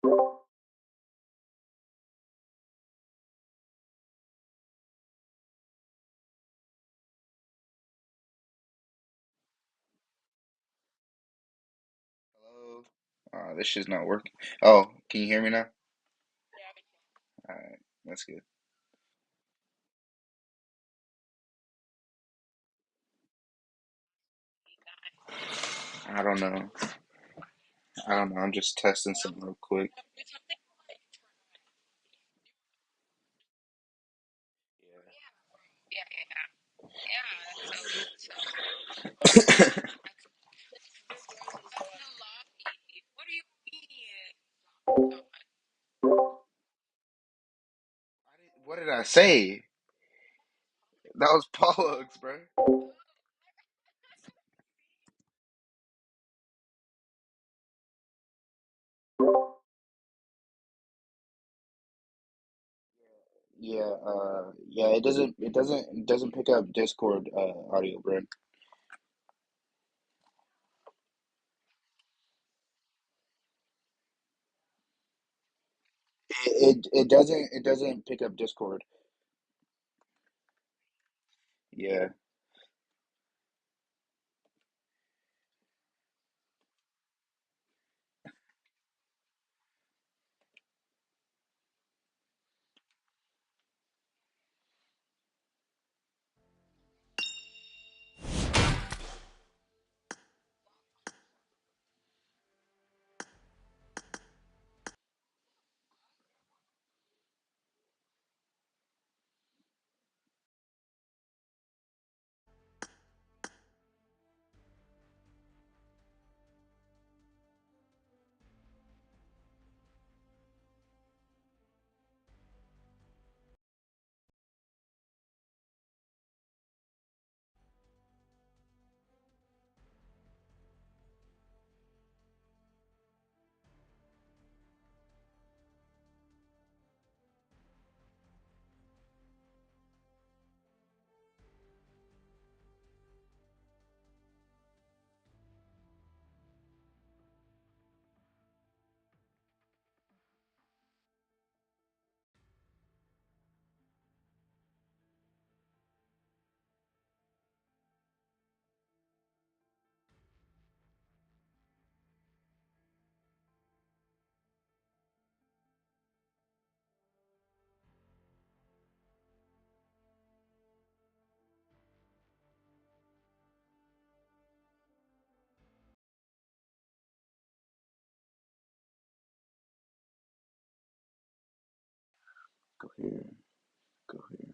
Hello. This shit's not working. Oh, can you hear me now? All right, that's good. I don't know. I don't know. I'm just testing something real quick. Yeah. What did I say? That was Pollux, bro. Yeah. It doesn't pick up Discord audio, bro. It doesn't pick up Discord. Yeah. Go here. Go here.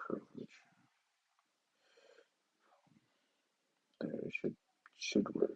Privilege. There it should work.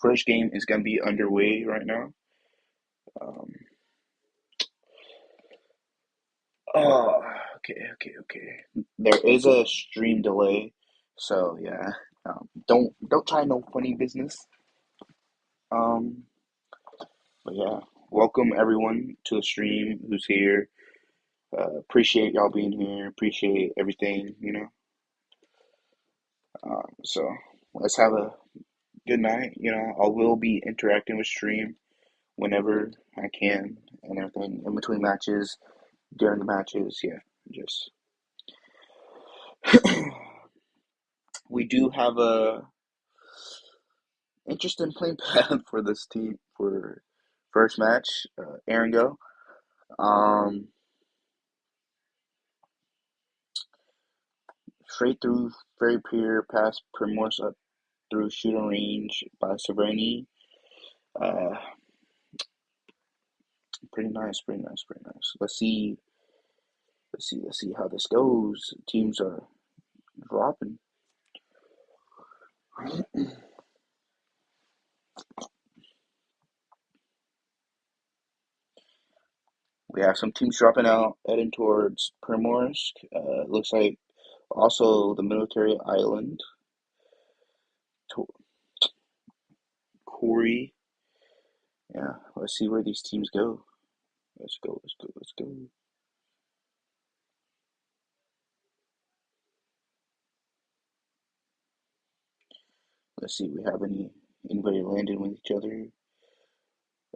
first game is gonna be underway right now. Um, oh, okay. There is a stream delay, so yeah. Don't try no funny business. Um, but yeah, welcome everyone to the stream who's here. Appreciate y'all being here. Appreciate everything, you know. So let's have a good night. You know, I will be interacting with stream whenever I can and everything in between matches, during the matches. Yeah, just we do have a interesting playing path for this team for first match. Aaron go. Um, Straight through very pure past Primorse up through shooting range by Severny. Uh, pretty nice. Let's see how this goes. Teams are dropping. We have some teams dropping out, heading towards Primorsk. Looks like also the military island. To- Corey. Yeah, let's see where these teams go. Let's go. Let's see if we have anybody landing with each other.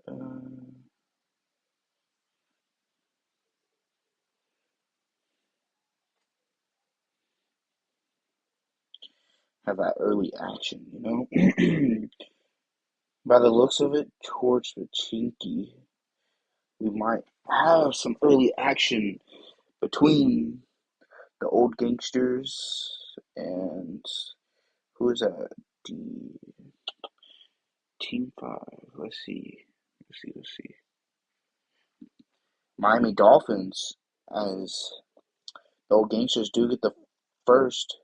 Uh, have that early action, you know? By the looks of it, towards the Chinky, we might have some early action between the old gangsters and who is that? The Team 5. Let's see. Miami Dolphins, as the old gangsters do get the first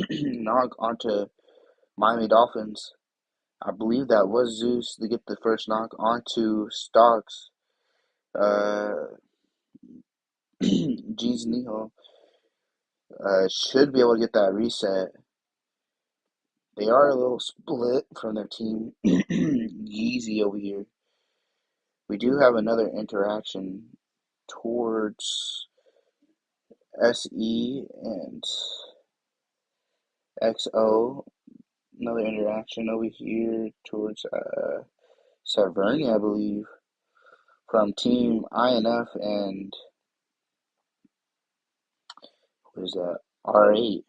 knock onto Miami Dolphins. I believe that was Zeus to get the first knock onto Stocks. Uh, Jeans Neho should be able to get that reset. They are a little split from their team. Yeezy over here. We do have another interaction towards SE and XO. Another interaction over here towards Savernia, I believe, from Team INF and what is that? R8.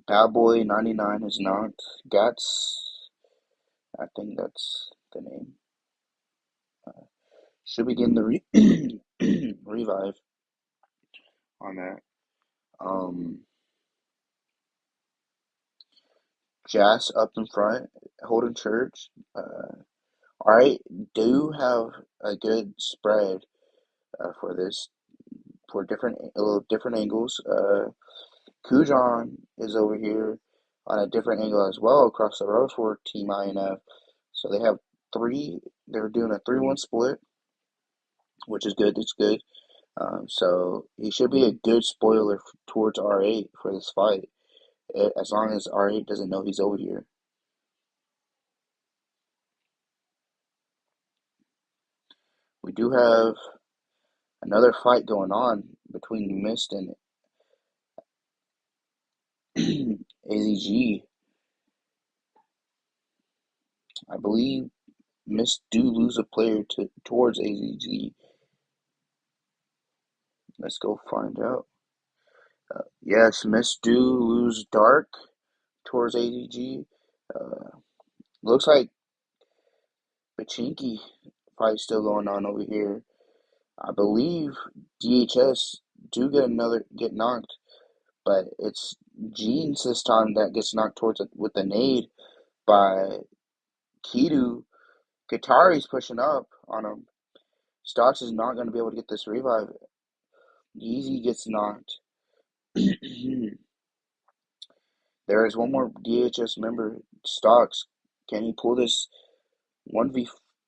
Bad Boy 99 is not. Gats, I think that's the name. Should we get the revive on that. Um, Jazz up in front, holding church. Alright, do have a good spread for this, for a little different angles. Kujan is over here on a different angle as well across the road for Team INF. So they have they're doing a 3-1 split, which is good. It's good. So he should be a good spoiler towards R8 for this fight, as long as R8 doesn't know he's over here. We do have another fight going on between Mist and AZG. I believe Mist do lose a player towards AZG. Let's go find out. Yes, Mist do lose Dark towards AZG. Uh, Looks like Pachinki fight still going on over here. I believe DHS do get knocked, but it's Jeans this time that gets knocked towards it with the nade by Kidu. Qatari's pushing up on him. Stocks is not going to be able to get this revive. Yeezy gets knocked. There is one more DHS member, Stocks. Can he pull this 1v3,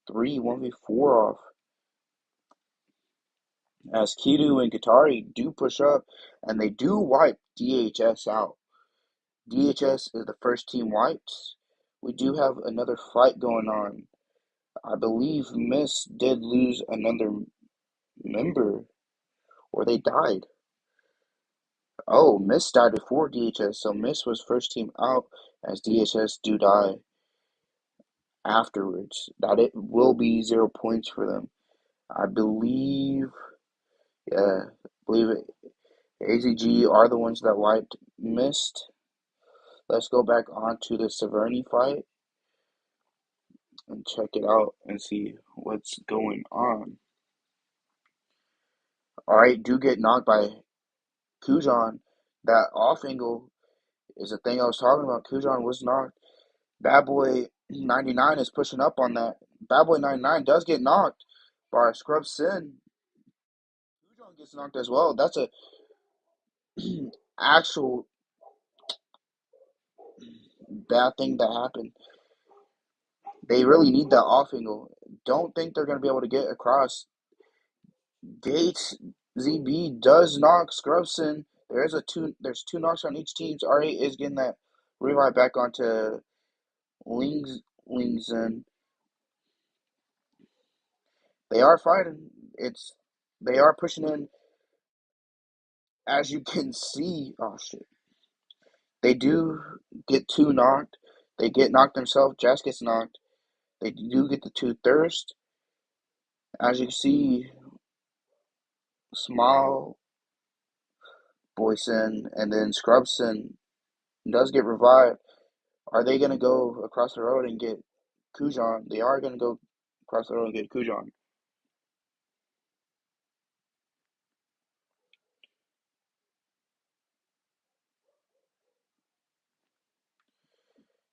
1v4 off? As Kidu and Qatari do push up, and they do wipe DHS out. DHS is the first team wiped. We do have another fight going on. I believe Miss did lose another member, or they died. Oh, Miss died before DHS, so Miss was first team out as DHS do die afterwards. That it will be 0 points for them. I believe, yeah, I believe it. AZG are the ones that wiped Mist. Let's go back onto the Severny fight and check it out and see what's going on. Alright, do get knocked by Kujan. That off angle is the thing I was talking about. Kujan was knocked. Bad Boy 99 is pushing up on that. Bad Boy 99 does get knocked by Scrub Sin. Kujan gets knocked as well. That's a actual bad thing that happened. They really need that off angle. Don't think they're going to be able to get across. Gates ZB does knock Scrubson. There's two knocks on each team. So RA is getting that revive back onto Lingzen. They are fighting. They are pushing in. As you can see, oh shit. They do get two knocked. They get knocked themselves. Jazz gets knocked. They do get the two thirst. As you can see, Small, Boyson, and then Scrubson does get revived. Are they going to go across the road and get Kujan? They are going to go across the road and get Kujan.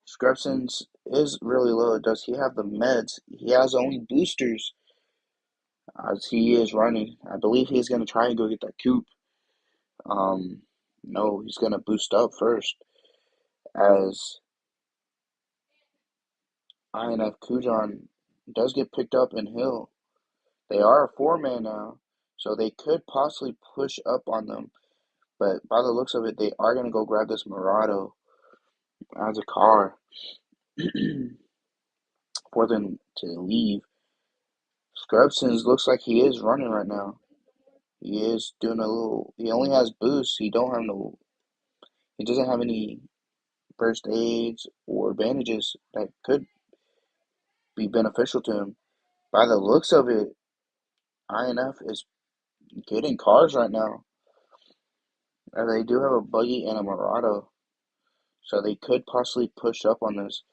Scrubson's is really low. Does he have the meds? He has only boosters as he is running. I believe he's going to try and go get that coop. Um, no, he's going to boost up first as INF Kujan does get picked up in Hill. They are a four-man now, so they could possibly push up on them. But by the looks of it, they are going to go grab this Murado as a car for them to leave. Scrubsons looks like he is running right now. He is doing a little. He only has boosts. He don't have no. He doesn't have any first aids or bandages that could be beneficial to him. By the looks of it, INF is getting cars right now. They do have a buggy and a Murado, so they could possibly push up on this.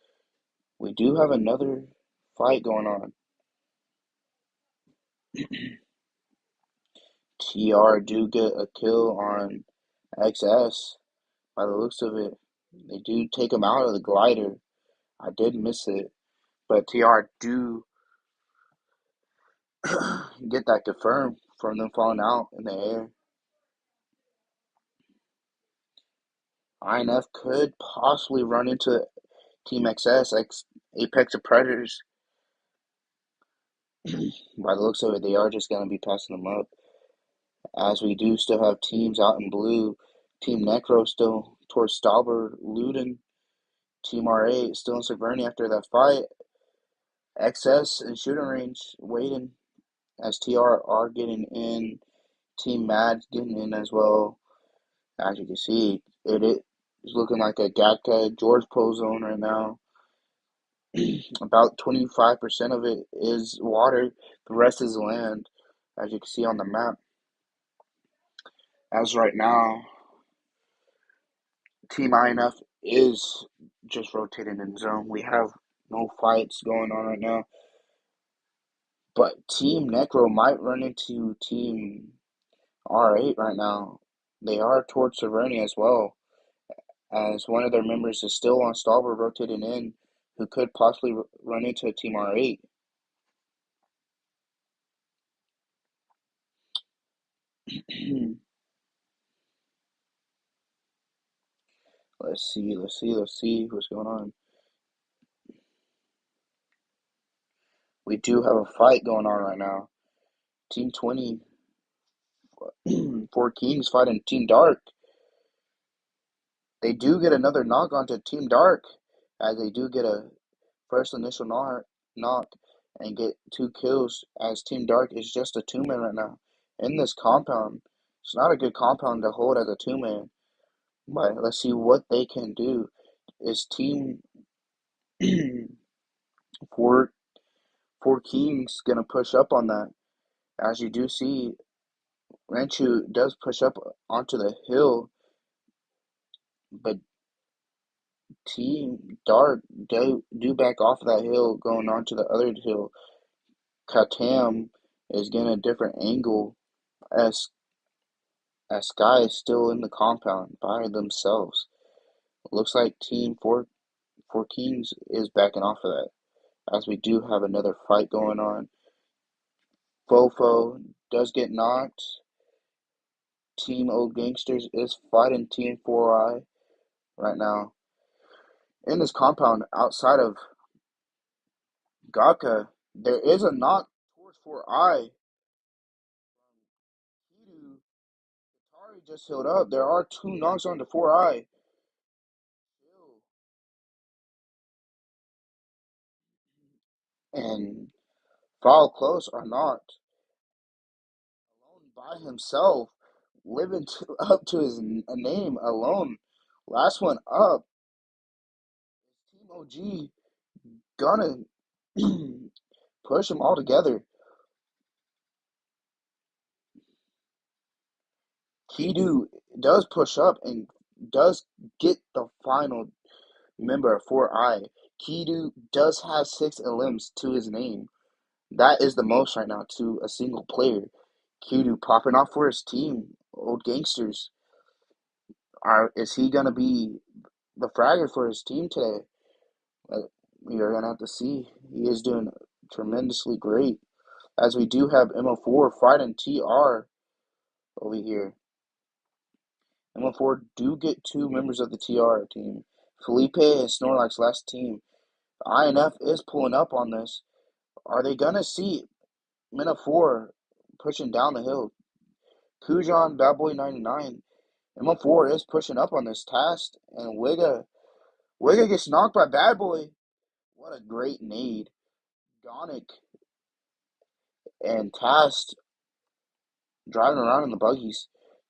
We do have another fight going on. TR do get a kill on XS. By the looks of it, they do take him out of the glider. I did miss it, but TR do get that confirmed from them falling out in the air. INF could possibly run into Team XS, Apex of Predators. By the looks of it, they are just going to be passing them up. As we do still have teams out in blue. Team Necro still towards Stauber, Luden. Team RA still in Severny after that fight. XS and shooting range waiting as TR are getting in. Team Mad's getting in as well. As you can see, it is looking like a Gatka George Poe zone right now. About 25% of it is water, the rest is land, as you can see on the map. As right now, Team INF is just rotating in zone. We have no fights going on right now. But Team Necro might run into Team R8 right now. They are towards Severny as well, as one of their members is still on Stauber rotating in, who could possibly run into Team R8. Let's see what's going on. We do have a fight going on right now. Team 20, Four Kings fighting Team Dark. They do get another knock onto Team Dark, as they do get a first initial knock and get 2 kills, as Team Dark is just a two-man right now in this compound. It's not a good compound to hold as a two-man, but let's see what they can do. Is Team Four Four Kings gonna push up on that? As you do see, Ranchu does push up onto the hill, but Team Dark do back off of that hill, going onto the other hill. Katam is getting a different angle, as Sky is still in the compound by themselves. Looks like Team Four Kings is backing off of that, as we do have another fight going on. Fofo does get knocked. Team Old Gangsters is fighting Team 4i right now. In this compound outside of Gaka, there is a knock towards 4i. Kidu Atari just healed up. There are 2 knocks on the 4i. And Foul Close are not alone by himself, living up to his name alone. Last one up, Team OG gonna push them all together. Kidu does push up and does get the final member of 4i. Kidu does have 6 elims to his name. That is the most right now to a single player. Kidu popping off for his team, Old Gangsters. Is he gonna be the fragger for his team today? Uh, we are gonna have to see. He is doing tremendously great. As we do have MO4 fighting TR over here. MO4 do get 2 members of the TR team. Felipe and Snorlax's last team. INF is pulling up on this. Are they gonna see MO4 pushing down the hill? Kujan, Bad Boy 99. MO4 is pushing up on this task, and Wigga gets knocked by Bad Boy. What a great nade. Gonic and Tast driving around in the buggies.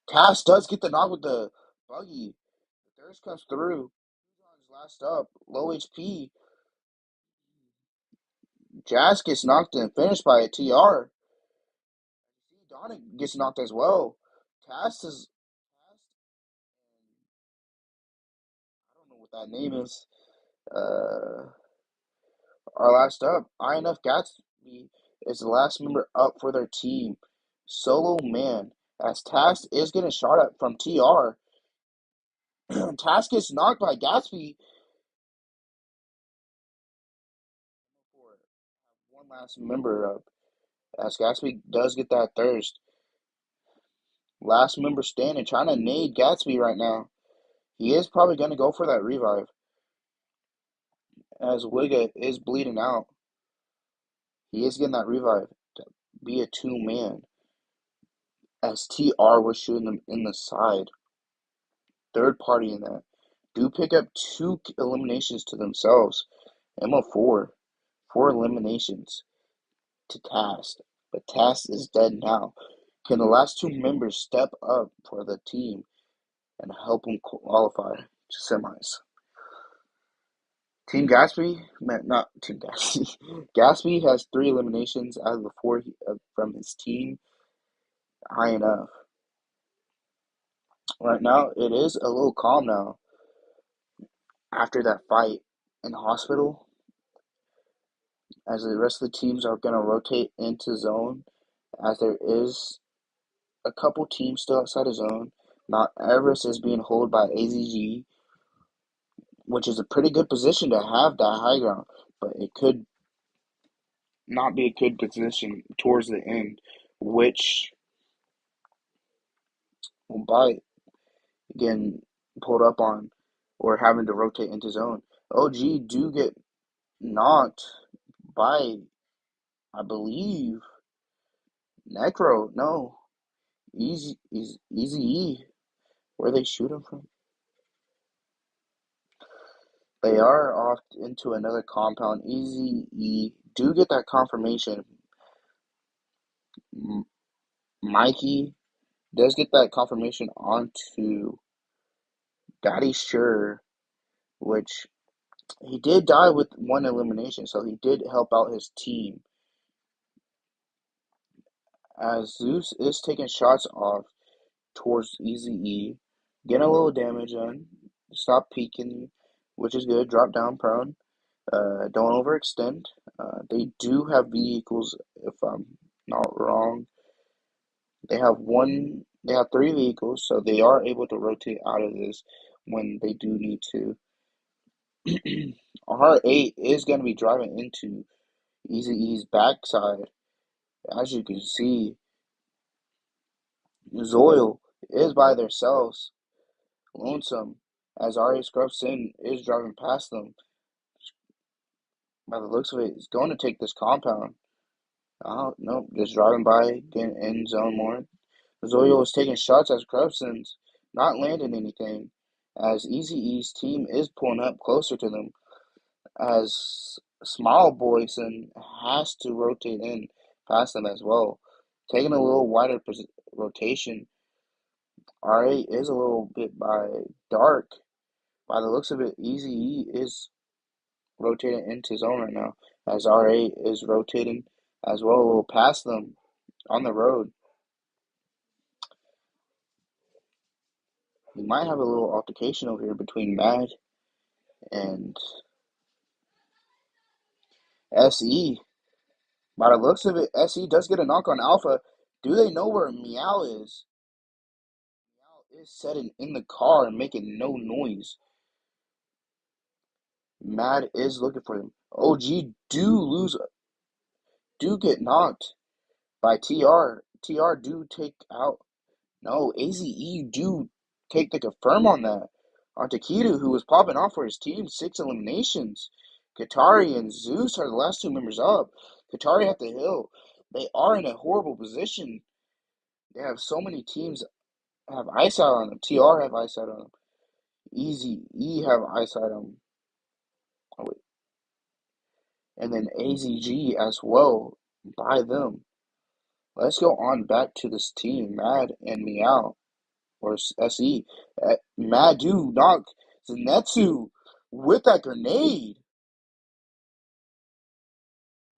Tast does get the knock with the buggy. The thirst comes through. Kujan's last up. Low HP. Jazz gets knocked and finished by a TR. Donic gets knocked as well. Tast is. I don't know what that name is. Uh, our last up, INF Gatsby is the last member up for their team. Solo man, as Task is getting shot at from TR. Task gets knocked by Gatsby. For one last member up, as Gatsby does get that thirst. Last member standing, trying to nade Gatsby right now. He is probably going to go for that revive, as Wigga is bleeding out. He is getting that revive to be a two-man, as TR was shooting them in the side. Third party in that do pick up 2 eliminations to themselves. MO4, 4 eliminations to Task, but Task is dead now. Can the last 2 members step up for the team and help them qualify to semis? Team Gatsby, not Team Gatsby. Gatsby has 3 eliminations out of the 4 from his team. High enough. Right now, it is a little calm now after that fight in the hospital, as the rest of the teams are going to rotate into zone, as there is a couple teams still outside of zone. Not Everest is being held by AZG, which is a pretty good position to have that high ground, but it could not be a good position towards the end, which will bite getting pulled up on. or having to rotate into zone. OG do get knocked by, I believe, Necro. No, Easy E. Where they shoot him from? They are off into another compound. Easy E do get that confirmation. Mikey does get that confirmation onto Daddy Sure, which he did die with one elimination, so he did help out his team. As Zeus is taking shots off towards Easy E, getting a little damage in. Stop peeking, which is good. Drop down prone. Don't overextend. They do have vehicles, if I'm not wrong. They have one. They have three vehicles, so they are able to rotate out of this when they do need to. R8 is going to be driving into Easy E's backside. As you can see, Zoil is by themselves, lonesome, as R8 Scrubson is driving past them. By the looks of it, he's going to take this compound. Oh, nope, just driving by, getting in zone more. Zoyo is taking shots as Scrubson's not landing anything, as Easy E's team is pulling up closer to them, as Small Boyson has to rotate in past them as well, taking a little wider rotation. RA is a little bit by dark. By the looks of it, Easy E is rotating into zone right now, as RA is rotating as well, a little past them on the road. We might have a little altercation over here between Mad and SE. By the looks of it, SE does get a knock on Alpha. Do they know where Meow is? Meow is sitting in the car and making no noise. Mad is looking for them. OG do get knocked by TR. TR do take out. No, AZE do take the confirm on that. On Takedo, who was popping off for his team, 6 eliminations. Katari and Zeus are the last two members up. Katari at the hill. They are in a horrible position. They have so many teams have eyesight on them. TR have eyesight on them. Easy E have eyesight on them. Oh, wait. And then AZG as well by them. Let's go on back to this team, Mad and Meow, or SE. Mad do knock Zenetsu with that grenade.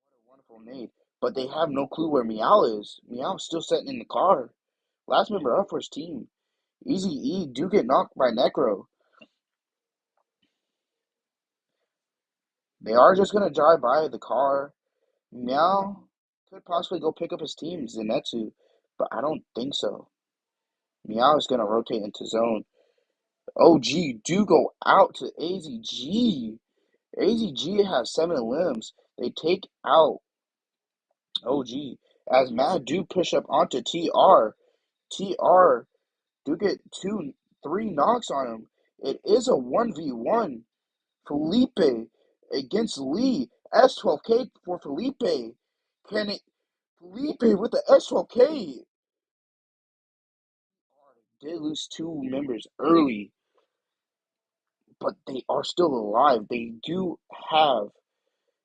What a wonderful nade. But they have no clue where Meow is. Meow's still sitting in the car. Last member up for his team. Easy E do get knocked by Necro. They are just gonna drive by the car. Meow could possibly go pick up his team, Zenetsu, but I don't think so. Meow is gonna rotate into zone. OG do go out to AZG. AZG has 7 limbs. They take out OG as Mad do push up onto TR. TR do get 3 knocks on him. It is a 1v1. Felipe against Lee. S12K for Felipe. Can it? Felipe with the S12K. Did lose 2 members early, but they are still alive. They do have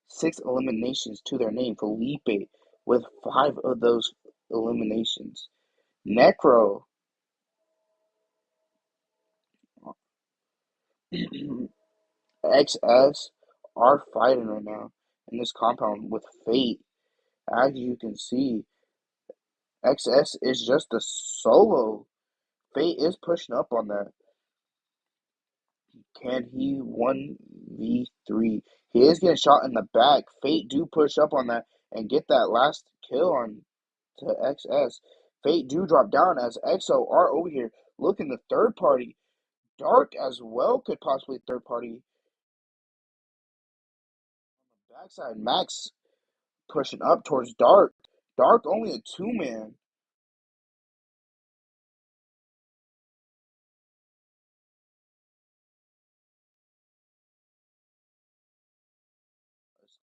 6 eliminations to their name. Felipe with 5 of those eliminations. Necro XS are fighting right now in this compound with Fate. As you can see, XS is just a solo. Fate is pushing up on that. Can he 1v3? He is getting shot in the back. Fate do push up on that and get that last kill on to XS. Fate do drop down as EXO are over here looking the third party. Dark as well could possibly third party. On the backside, Max pushing up towards Dark. Dark only a 2-man.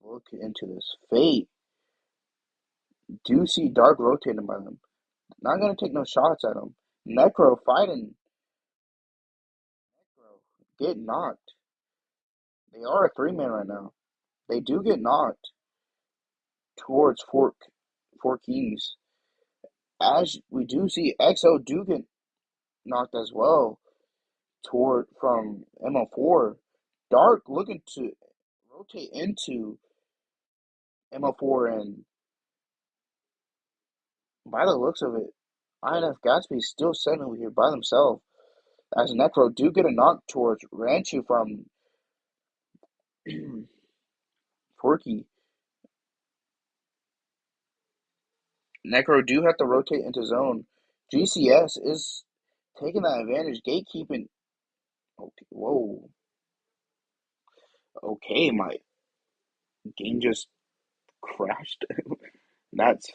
Look into this. Fate. Do see Dark rotating by them. Not gonna take no shots at him. Necro fighting. Necro get knocked. They are a three-man right now. They do get knocked towards Four Kings. As we do see XO do get knocked as well toward from MO4. Dark looking to rotate into MO4, and by the looks of it, INF Gatsby is still sitting over here by themselves. As Necro do get a knock towards Ranchu from Forky. Necro do have to rotate into zone. GCS is taking that advantage, gatekeeping. Okay, whoa. Okay, my game just crashed. That's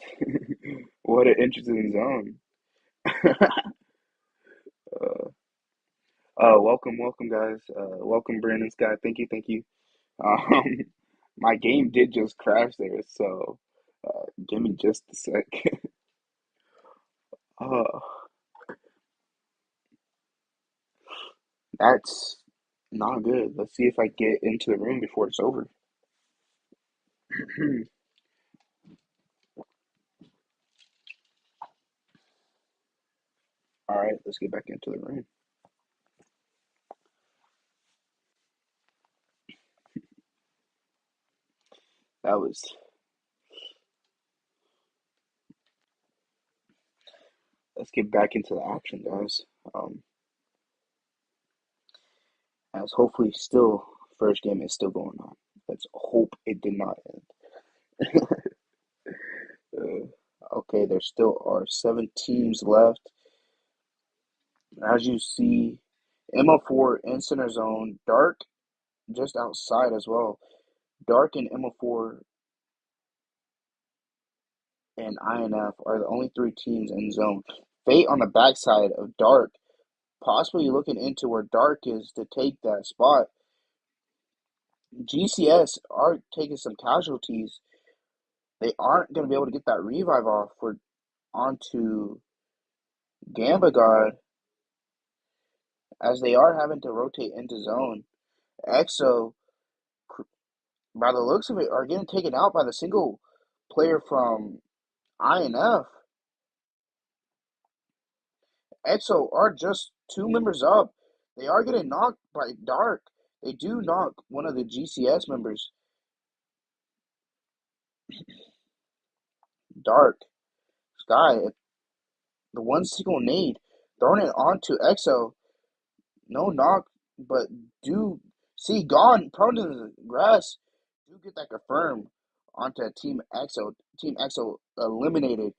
what an interesting zone. uh, welcome, guys. Welcome, Brandon Scott. Thank you. Um, my game did just crash there, so give me just a sec. uh, that's not good. Let's see if I get into the room before it's over. All right, let's get back into the room. That was. Let's get back into the action, guys. As hopefully, still first game is still going on. Let's hope it did not end. Okay, there still are 7 teams left. As you see, MO4 in center zone, Dark just outside as well. Dark and MO4 and INF are the only 3 teams in zone. Fate on the backside of Dark, possibly looking into where Dark is to take that spot. GCS are taking some casualties. They aren't going to be able to get that revive off for onto Gamba God, as they are having to rotate into zone. EXO, by the looks of it, are getting taken out by the single player from INF. EXO are just 2 members up. They are getting knocked by Dark. They do knock one of the GCS members. Dark. Sky, the one single nade, throwing it onto EXO. No knock, but do see gone prone to the grass. Do get that confirmed onto Team EXO. Team EXO eliminated.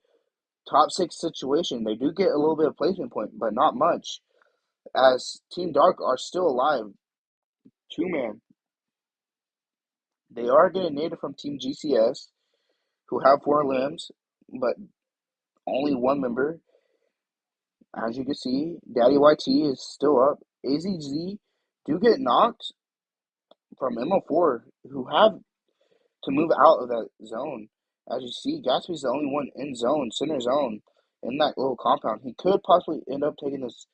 Top 6 situation. They do get a little bit of placement point, but not much. As Team Dark are still alive. 2-man. They are getting native from Team GCS, who have 4 limbs, but only 1 member. As you can see, Daddy YT is still up. AZZ do get knocked from MO4, who have to move out of that zone. As you see, Gatsby's the only one in zone, center zone, in that little compound. He could possibly end up taking this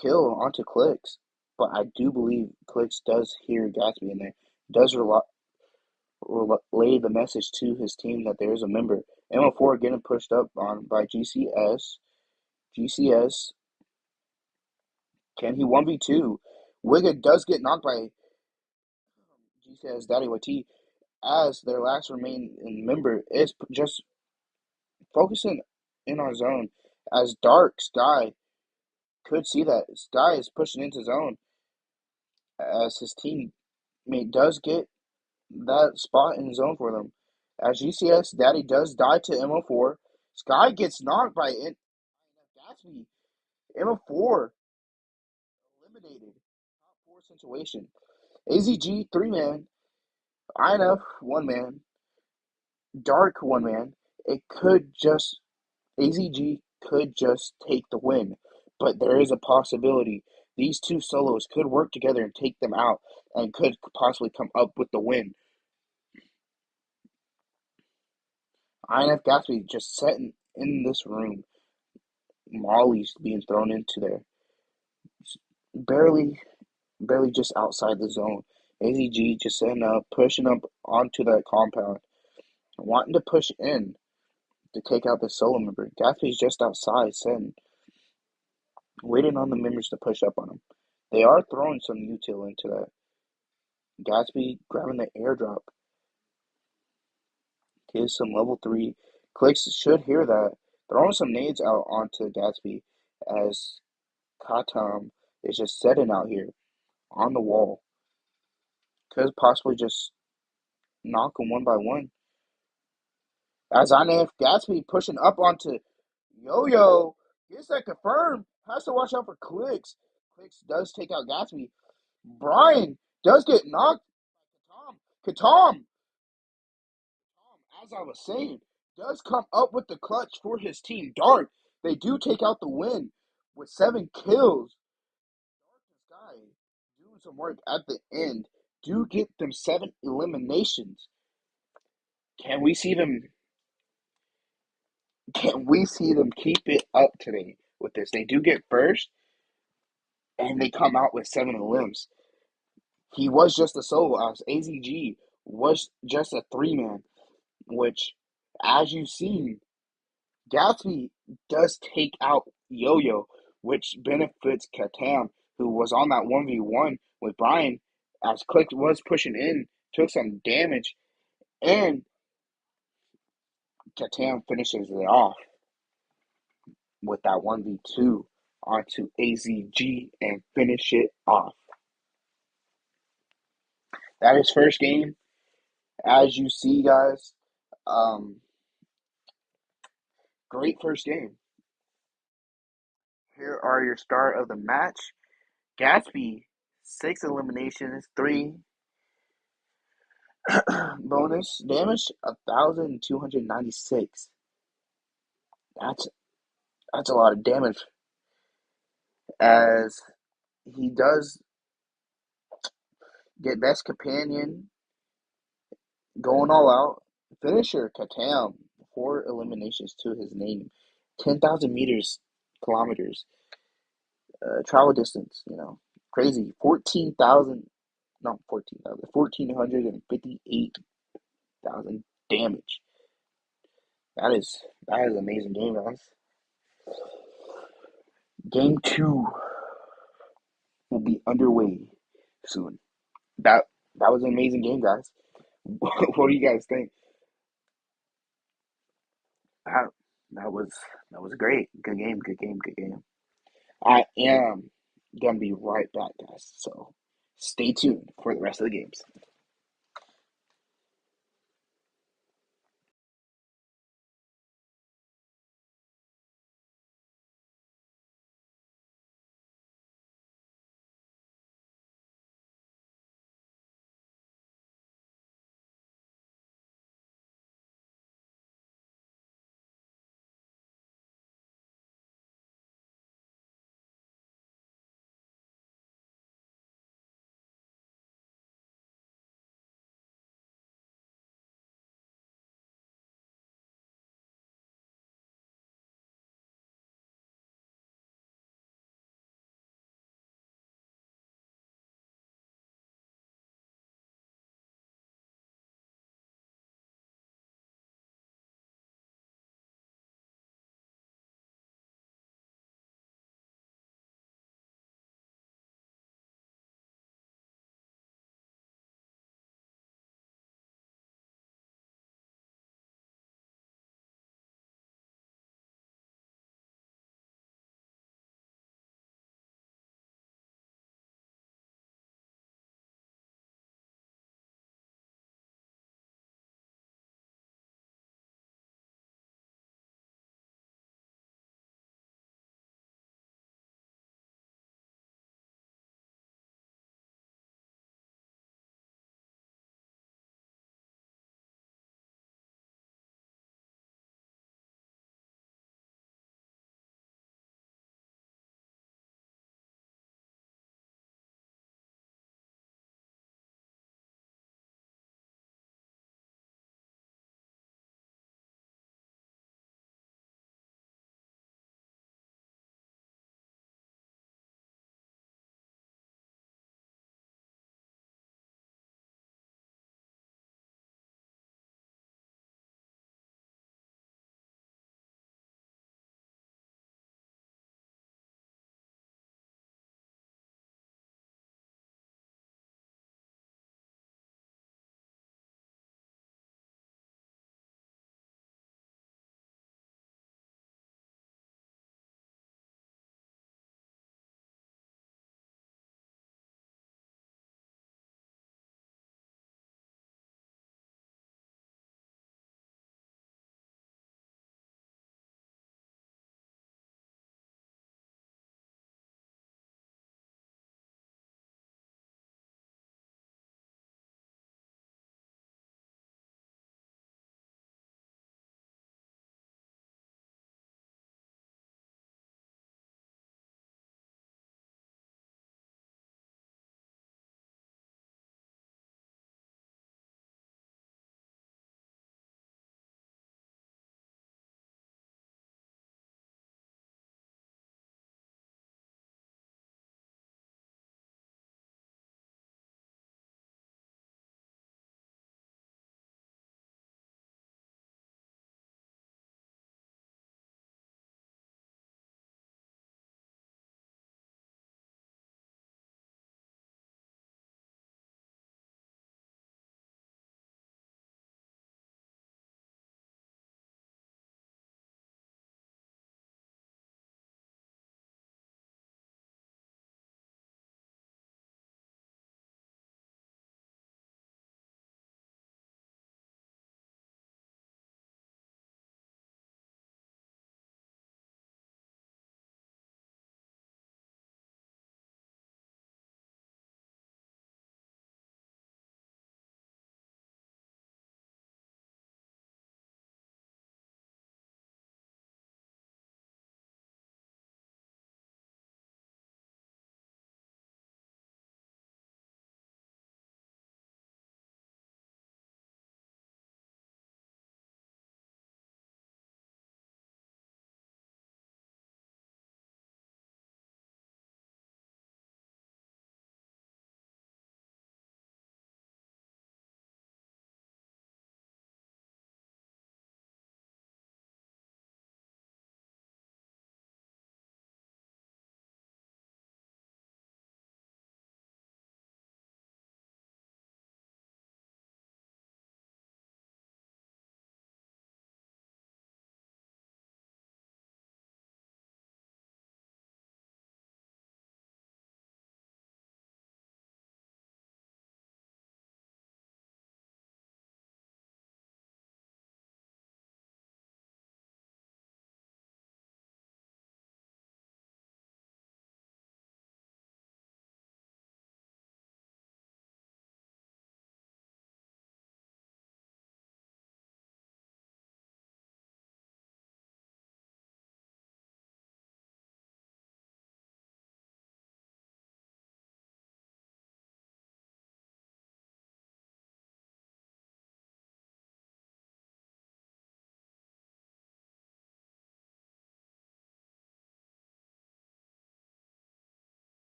kill onto Clicks, but I do believe Clicks does hear Gatsby in there, does relay the message to his team that there is a member. MO4 getting pushed up on by GCS. GCS, can he 1v2? Wigga does get knocked by GCS Daddy YT, as their last remaining member is just focusing in our zone. As Dark Sky could see that Sky is pushing into zone, as his teammate does get that spot in zone for them. As GCS Daddy does die to MO4, Sky gets knocked by it. Gatsby. MO4 eliminated. Top 4 situation. AZG 3-man. INF 1-man. Dark 1-man. It could just AZG could just take the win, but there is a possibility these 2 solos could work together and take them out, and could possibly come up with the win. INF Gatsby just sitting in this room. Molly's being thrown into there. Barely, barely just outside the zone. AZG just setting up, pushing up onto that compound, wanting to push in to take out the solo member. Gatsby's just outside, sitting, waiting on the members to push up on him. They are throwing some util into that. Gatsby grabbing the airdrop. Gives some level 3. Clicks should hear that. Throwing some nades out onto Gatsby as Katam is just sitting out here on the wall. Could possibly just knock him one by one. As INF Gatsby pushing up onto Yo-Yo. Gets that confirmed. Has to watch out for Clicks. Clicks does take out Gatsby. Brian does get knocked. Katam, as I was saying, does come up with the clutch for his team. Dark, they do take out the win with 7 kills. Dark and Sky doing some work at the end. Do get them 7 eliminations. Can we see them? Can we see them keep it up today with this? They do get first, and they come out with 7 elims. He was just a solo. As AZG was just a 3-man, which, as you've seen, Gatsby does take out Yo-Yo, which benefits Katam, who was on that 1v1 with Brian, as Click was pushing in, took some damage, and Katam finishes it off with that 1v2 onto AZG and finish it off. That is first game. As you see, guys, great first game. Here are your start of the match. Gatsby, 6 eliminations, 3 bonus damage, 1,296. That's that's a lot of damage. As he does get best companion, going all out. Finisher Katam, 4 eliminations to his name, 10,000 meters, kilometers, travel distance. Crazy. 14,000, not 14,000, 1,458,000 damage. That is an amazing game, guys. Game 2 will be underway soon. That was an amazing game, guys. What do you guys think? That that was great. Good game, good game, good game. I am gonna be right back, guys. So stay tuned for the rest of the games.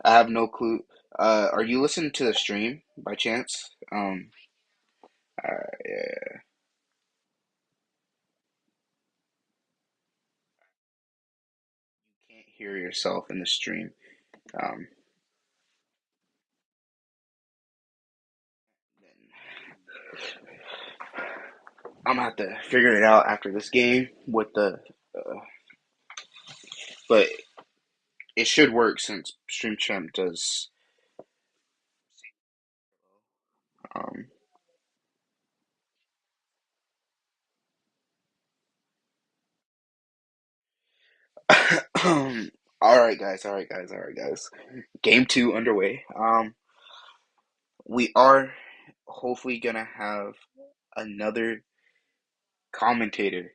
I have no clue. Are you listening to the stream by chance? Yeah, can't hear yourself in the stream. Um, I'm gonna have to figure it out after this game with but it should work since Stream Champ does. Um, all right, guys. All right, guys. All right, guys. Game two underway. We are hopefully gonna have another commentator.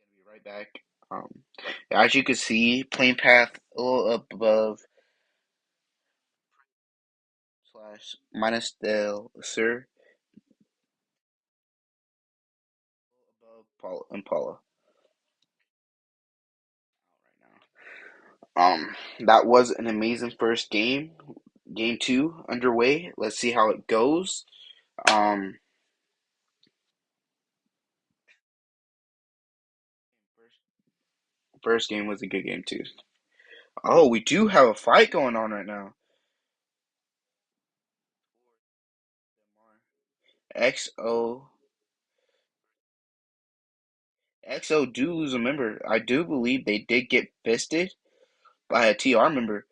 Gonna be right back. As you can see, plane path a little up above slash minus del Sur above Paula Impala right now. That was an amazing first game. Game two underway. Let's see how it goes. Um, first, first game was a good game too. Oh, we do have a fight going on right now. XO XO do lose a member. I do believe they did get fisted by a TR member.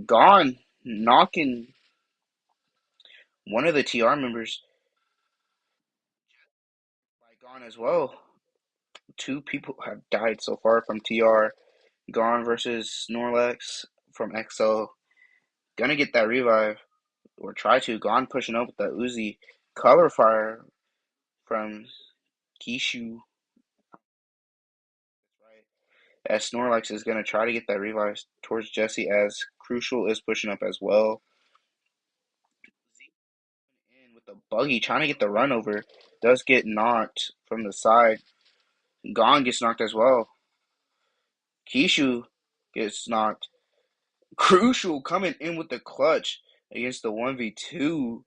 Gone knocking one of the TR members by Gone as well. Two people have died so far from TR. Gone versus Snorlax from XO. Gonna get that revive or try to. Gone pushing up with that Uzi. Color Fire from Kishu. Right. As Snorlax is gonna try to get that revive towards Jesse as Crucial is pushing up as well. In with the buggy trying to get the run over. Does get knocked from the side. Gone gets knocked as well. Kishu gets knocked. Crucial coming in with the clutch against the 1v2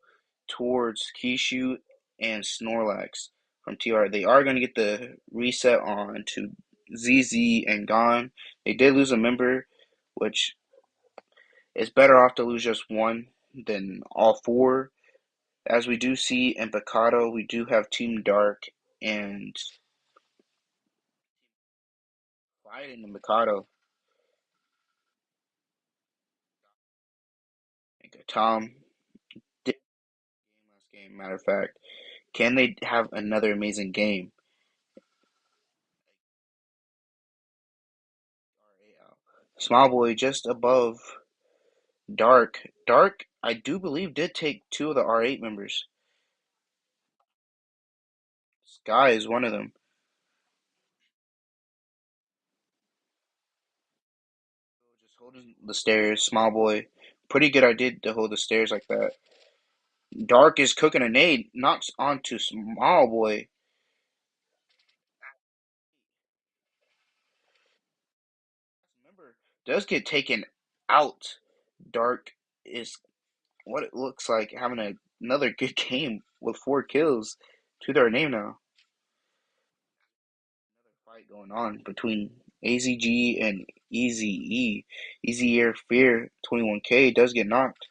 towards Kishu and Snorlax from TR. They are going to get the reset on to ZZ and Gone. They did lose a member, which is better off to lose just one than all four. As we do see in Picado, we do have Team Dark and fighting in Picado. Tom did last game, matter of fact. Can they have another amazing game? Small Boy just above Dark. Dark, I do believe, did take two of the R8 members. Sky is one of them. Just holding the stairs. Small Boy, pretty good idea to hold the stairs like that. Dark is cooking a nade, knocks onto Small Boy. Remember, does get taken out. Dark is what it looks like having another good game with 4 kills to their name now. Fight going on between AZG and EZE. Easy Air Fear 21K does get knocked.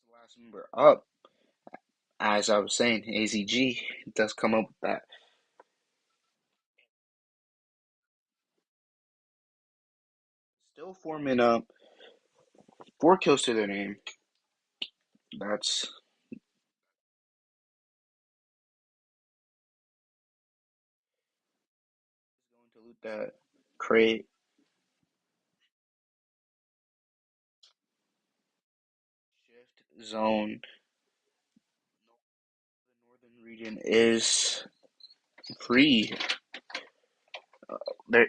The last member up, as I was saying, AZG does come up with that. Still forming up 4 kills to their name. That's going to loot that crate. Shift zone. The northern region is free. The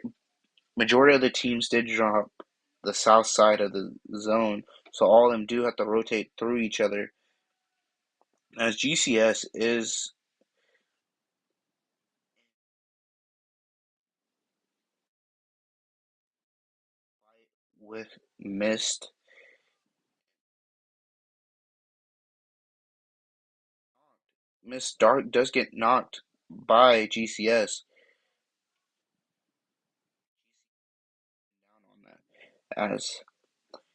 majority of the teams did drop the south side of the zone, so all of them do have to rotate through each other. As GCS is with Mist. Miss Dark does get knocked by GCS. Down on that. As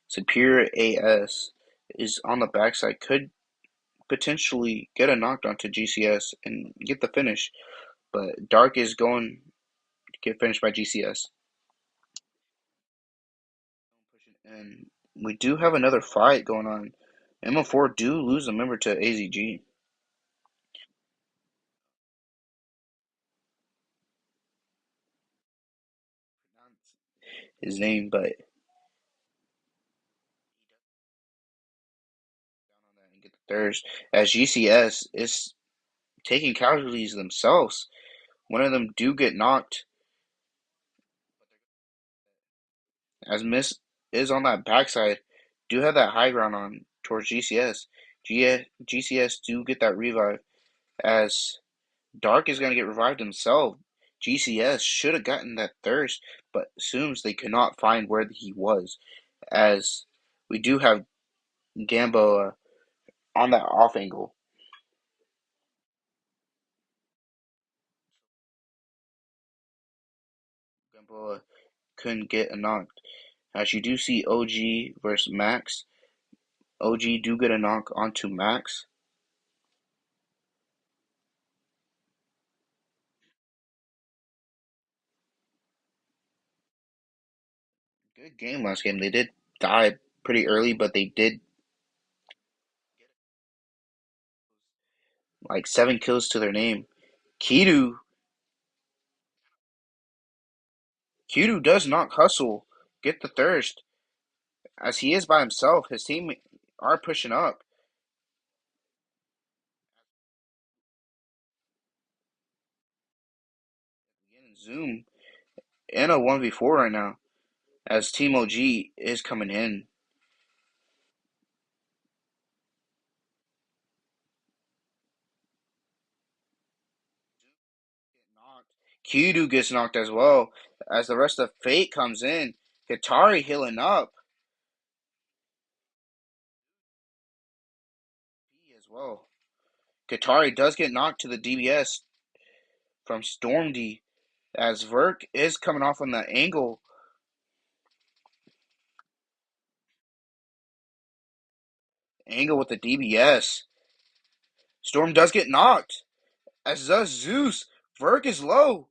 Superior AS is on the backside, could potentially get a knockdown to GCS and get the finish, but Dark is going to get finished by GCS. And we do have another fight going on. MO4 do lose a member to AZG. His name, but and get the thirst as GCS is taking casualties themselves. One of them do get knocked as Miss is on that backside. Do have that high ground on towards GCS. GCS do get that revive as Dark is going to get revived himself. GCS should have gotten that thirst, but assumes they could not find where he was. As we do have Gamboa on that off angle. Gamboa couldn't get a knock. As you do see OG versus Max. OG do get a knock onto Max. Good game last game. They did die pretty early, but they did like 7 kills to their name. Kidu does not hustle, get the thirst, as he is by himself. His team are pushing up. Again, Zoom in a 1v4 right now, as Team OG is coming in. Kidu gets knocked as well, as the rest of Fate comes in. Katari healing up as well. Katari does get knocked to the DBS from Storm D, as Verk is coming off on the angle with the DBS. Storm does get knocked, as does Zeus. Verk is low.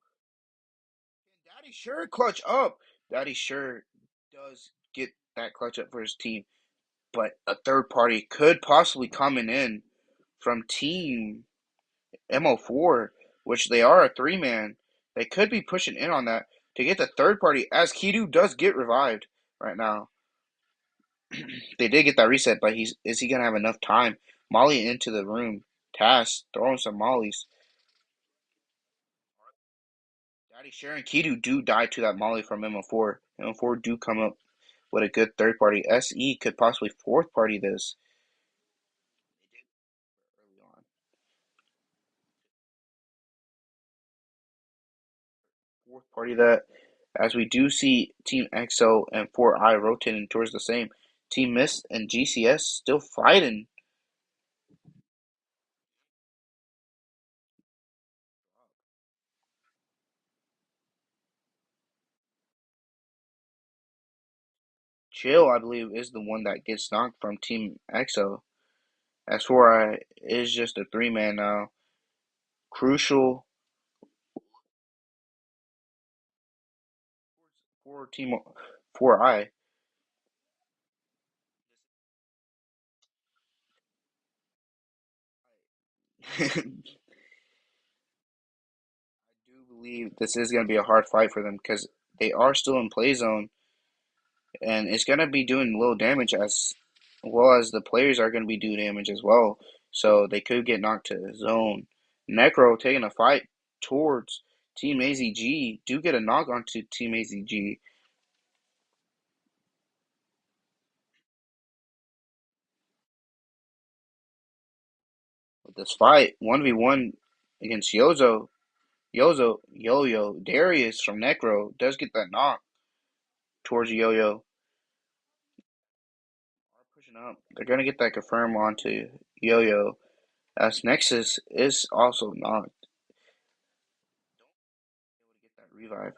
Daddy sure clutch up. Daddy sure does get that clutch up for his team, but a third party could possibly coming in from Team MO4, which they are a 3-man. They could be pushing in on that to get the third party, as Kidu does get revived right now. They did get that reset, but is he gonna have enough time? Molly into the room. Task throwing some mollies. Daddy Sharon Kidu do die to that molly from MO4. MO4 do come up with a good third party. SE could possibly fourth party this early on. Fourth party that, as we do see Team EXO and 4i rotating towards the same. Team Mist and GCS still fighting. Chill, I believe, is the one that gets knocked from Team EXO. As 4i is just a 3-man now. Crucial for Team 4i. I do believe this is going to be a hard fight for them because they are still in play zone, and it's going to be doing little damage as well as the players are going to be doing damage as well. So they could get knocked to zone. Necro taking a fight towards Team AZG. Do get a knock onto Team AZG with this fight. 1v1 against Yo-Yo. Darius from Necro does get that knock towards Yo-Yo. Up. They're gonna get that confirmed onto Yo-Yo, as Nexus is also not able to get that revive.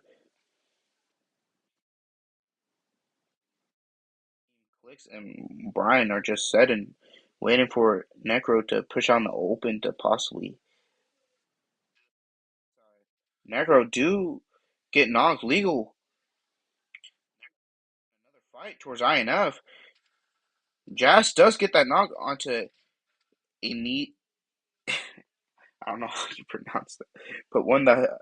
Clicks and Brian are just setting, waiting for Necro to push on the open to possibly. Necro do get knocked legal. Another fight towards INF. Jazz does get that knock onto Enid. I don't know how you pronounce that, but one of the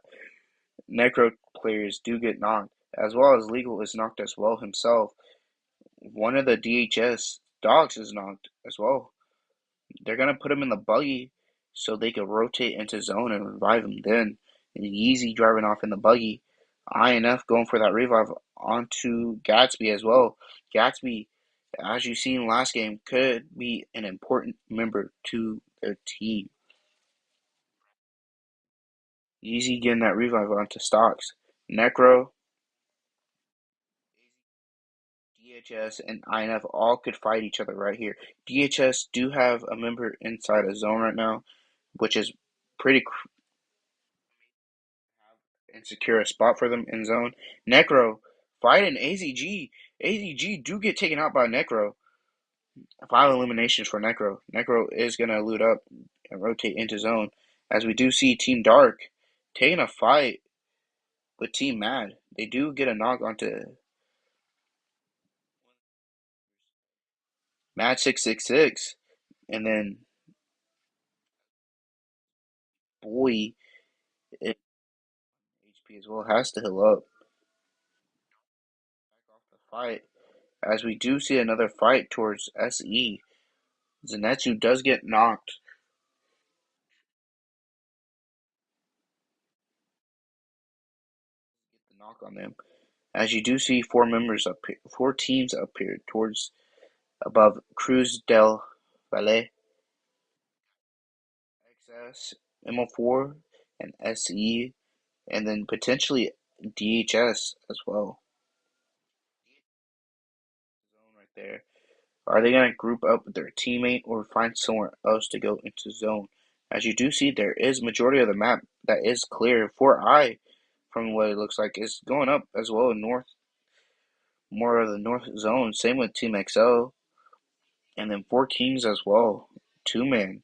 Necro players do get knocked, as well as Legal is knocked as well himself. One of the DHS dogs is knocked as well. They're gonna put him in the buggy so they can rotate into zone and revive him then. And Yeezy driving off in the buggy. INF going for that revive onto Gatsby as well. Gatsby, as you seen last game, could be an important member to their team. Yeezy getting that revive onto Stocks. Necro, DHS, and INF all could fight each other right here. DHS do have a member inside a zone right now, which is pretty and secure a spot for them in zone. Necro fighting AZG. AZG do get taken out by Necro. 5 eliminations for Necro. Necro is going to loot up and rotate into zone. As we do see Team Dark taking a fight with Team Mad. They do get a knock onto Mad 666. And then Boy HP as well has to heal up. Back off the fight. As we do see another fight towards SE. Zenitsu does get knocked. Get the knock on them. As you do see four teams appear towards above Cruz del Valle, XS, MO4, and SE, and then potentially DHS as well. Zone right there. Are they going to group up with their teammate or find somewhere else to go into zone? As you do see, there is majority of the map that is clear for I, from what it looks like, is going up as well in north, more of the north zone. Same with Team XL, and then four Kings as well, 2 man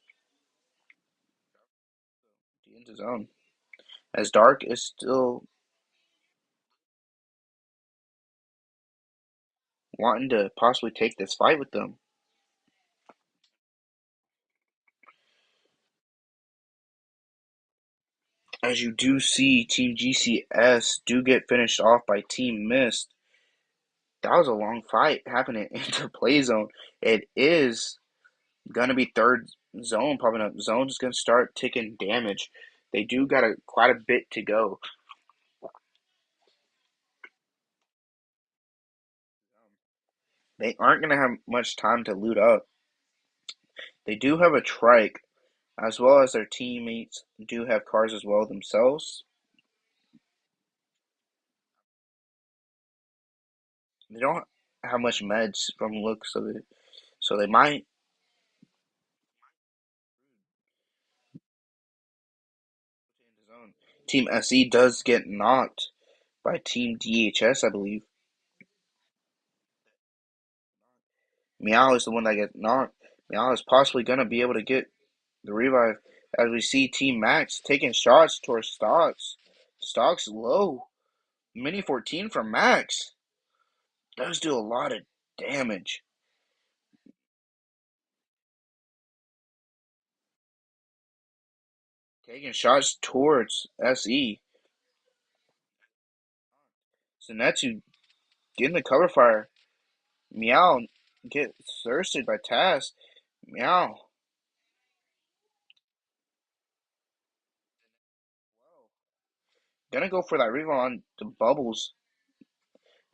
into zone. As Dark is still wanting to possibly take this fight with them. As you do see, Team GCS do get finished off by Team Mist. That was a long fight happening into play zone. It is gonna be third zone popping up. Zone's gonna start taking damage. They do got quite a bit to go. They aren't gonna have much time to loot up. They do have a trike, as well as their teammates do have cars as well themselves. They don't have much meds from the looks of it, so they might. Team SE does get knocked by Team DHS, I believe. Meow is the one that gets knocked. Meow is possibly gonna be able to get the revive, as we see Team Max taking shots towards Stocks. Stocks low. Mini 14 from Max. Does do a lot of damage. Taking shots towards SE. Zenetsu getting the cover fire. Meow get thirsted by Taz. Meow. Gonna go for that revive on the bubbles,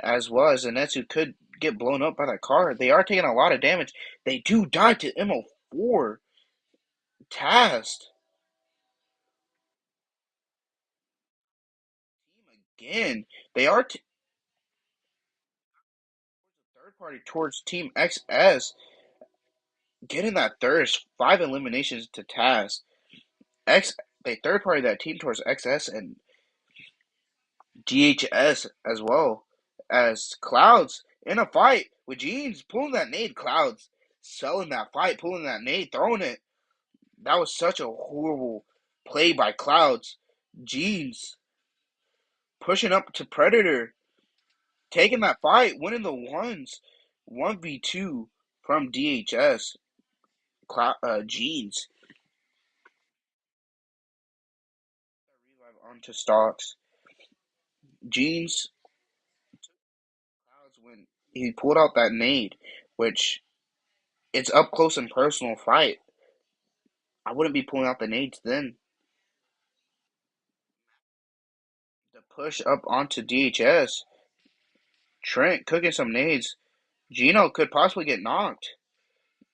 as well as Zenetsu could get blown up by that car. They are taking a lot of damage. They do die to MO4. Taz. Again. They are third party towards Team XS. getting that thirst, 5 eliminations to Taz. X they third party that team towards XS and GHS as well as Clouds in a fight with Jeans pulling that nade. Clouds selling that fight, pulling that nade, throwing it. That was such a horrible play by Clouds. Jeans pushing up to Predator, taking that fight, winning the ones, 1v2 from DHS. Jeans. Revive onto stocks. Jeans Clouds when he pulled out that nade, which it's up close and personal fight. I wouldn't be pulling out the nades then. The push up onto DHS. Trent cooking some nades. Gino could possibly get knocked.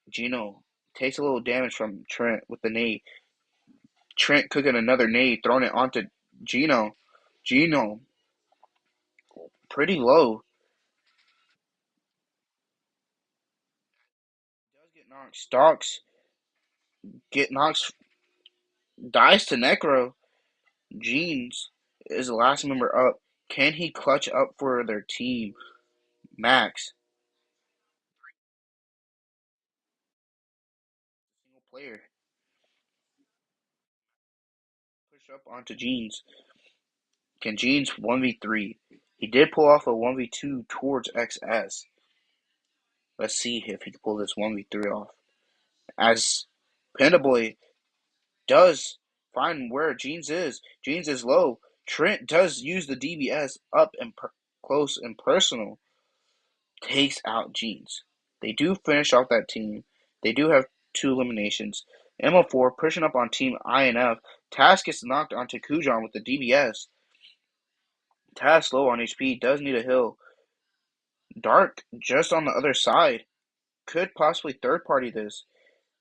Gino takes a little damage from Trent with the nade. Trent cooking another nade, throwing it onto Gino. Gino pretty low. Does get knocked. Stocks get knocked. Dies to Necro. Jeans is the last member up. Can he clutch up for their team? Max. Single player. Push up onto Jeans. Can Jeans 1v3? He did pull off a 1v2 towards XS. Let's see if he can pull this 1v3 off. As Panda Boy does find where Jeans is. Jeans is low. Trent does use the DBS up and close and personal. Takes out Jeans. They do finish off that team. They do have 2 eliminations. MO4 pushing up on Team INF. Task gets knocked onto Kujan with the DBS. Task low on HP. Does need a heal. Dark just on the other side. Could possibly third party this.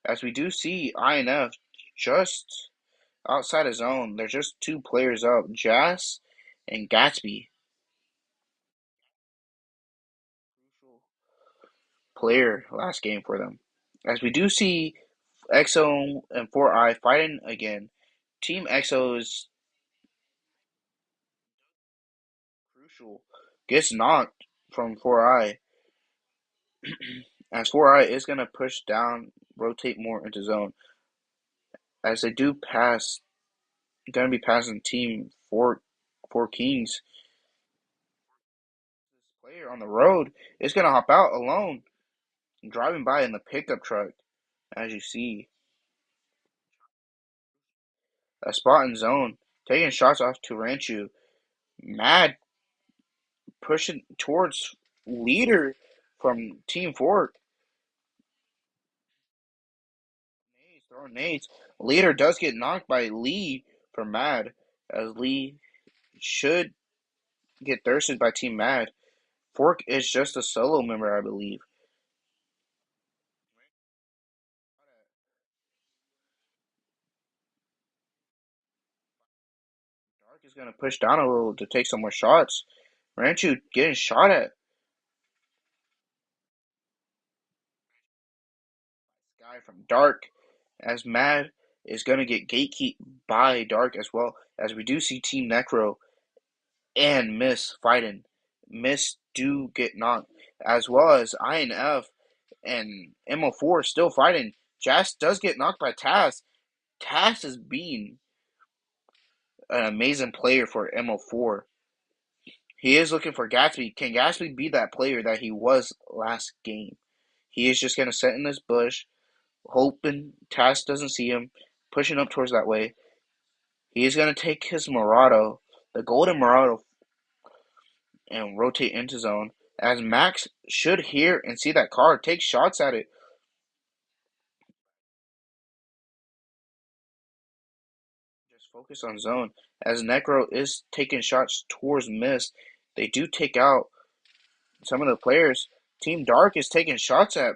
As we do see INF just outside of zone. There's just 2 players up. Jas and Gatsby. Crucial player last game for them. As we do see EXO and 4i fighting again. Team EXO is crucial. Gets knocked from 4i. As 4i is going to push down, rotate more into zone. As they do pass, going to be passing team 4 Kings. This player on the road is going to hop out alone, driving by in the pickup truck. As you see, a spot in zone, taking shots off to Ranchu. Mad pushing towards leader from Team Fork. Nades, throwing nades. Leader does get knocked by Lee from Mad, as Lee should get thirsted by Team Mad. Fork is just a solo member, I believe. Dark is going to push down a little to take some more shots. Ranchu getting shot at. Guy from Dark, as Mad is going to get gatekeep by Dark as well, as we do see Team Necro and Miss fighting. Miss do get knocked, as well as INF and MO4 still fighting. Jas does get knocked by Taz. Taz is being an amazing player for MO4. He is looking for Gatsby. Can Gatsby be that player that he was last game? He is just going to sit in this bush, hoping Taz doesn't see him, pushing up towards that way. He is going to take his Murado, the golden Murado, and rotate into zone. As Max should hear and see that card, take shots at it. Just focus on zone. As Necro is taking shots towards Mist, they do take out some of the players. Team Dark is taking shots at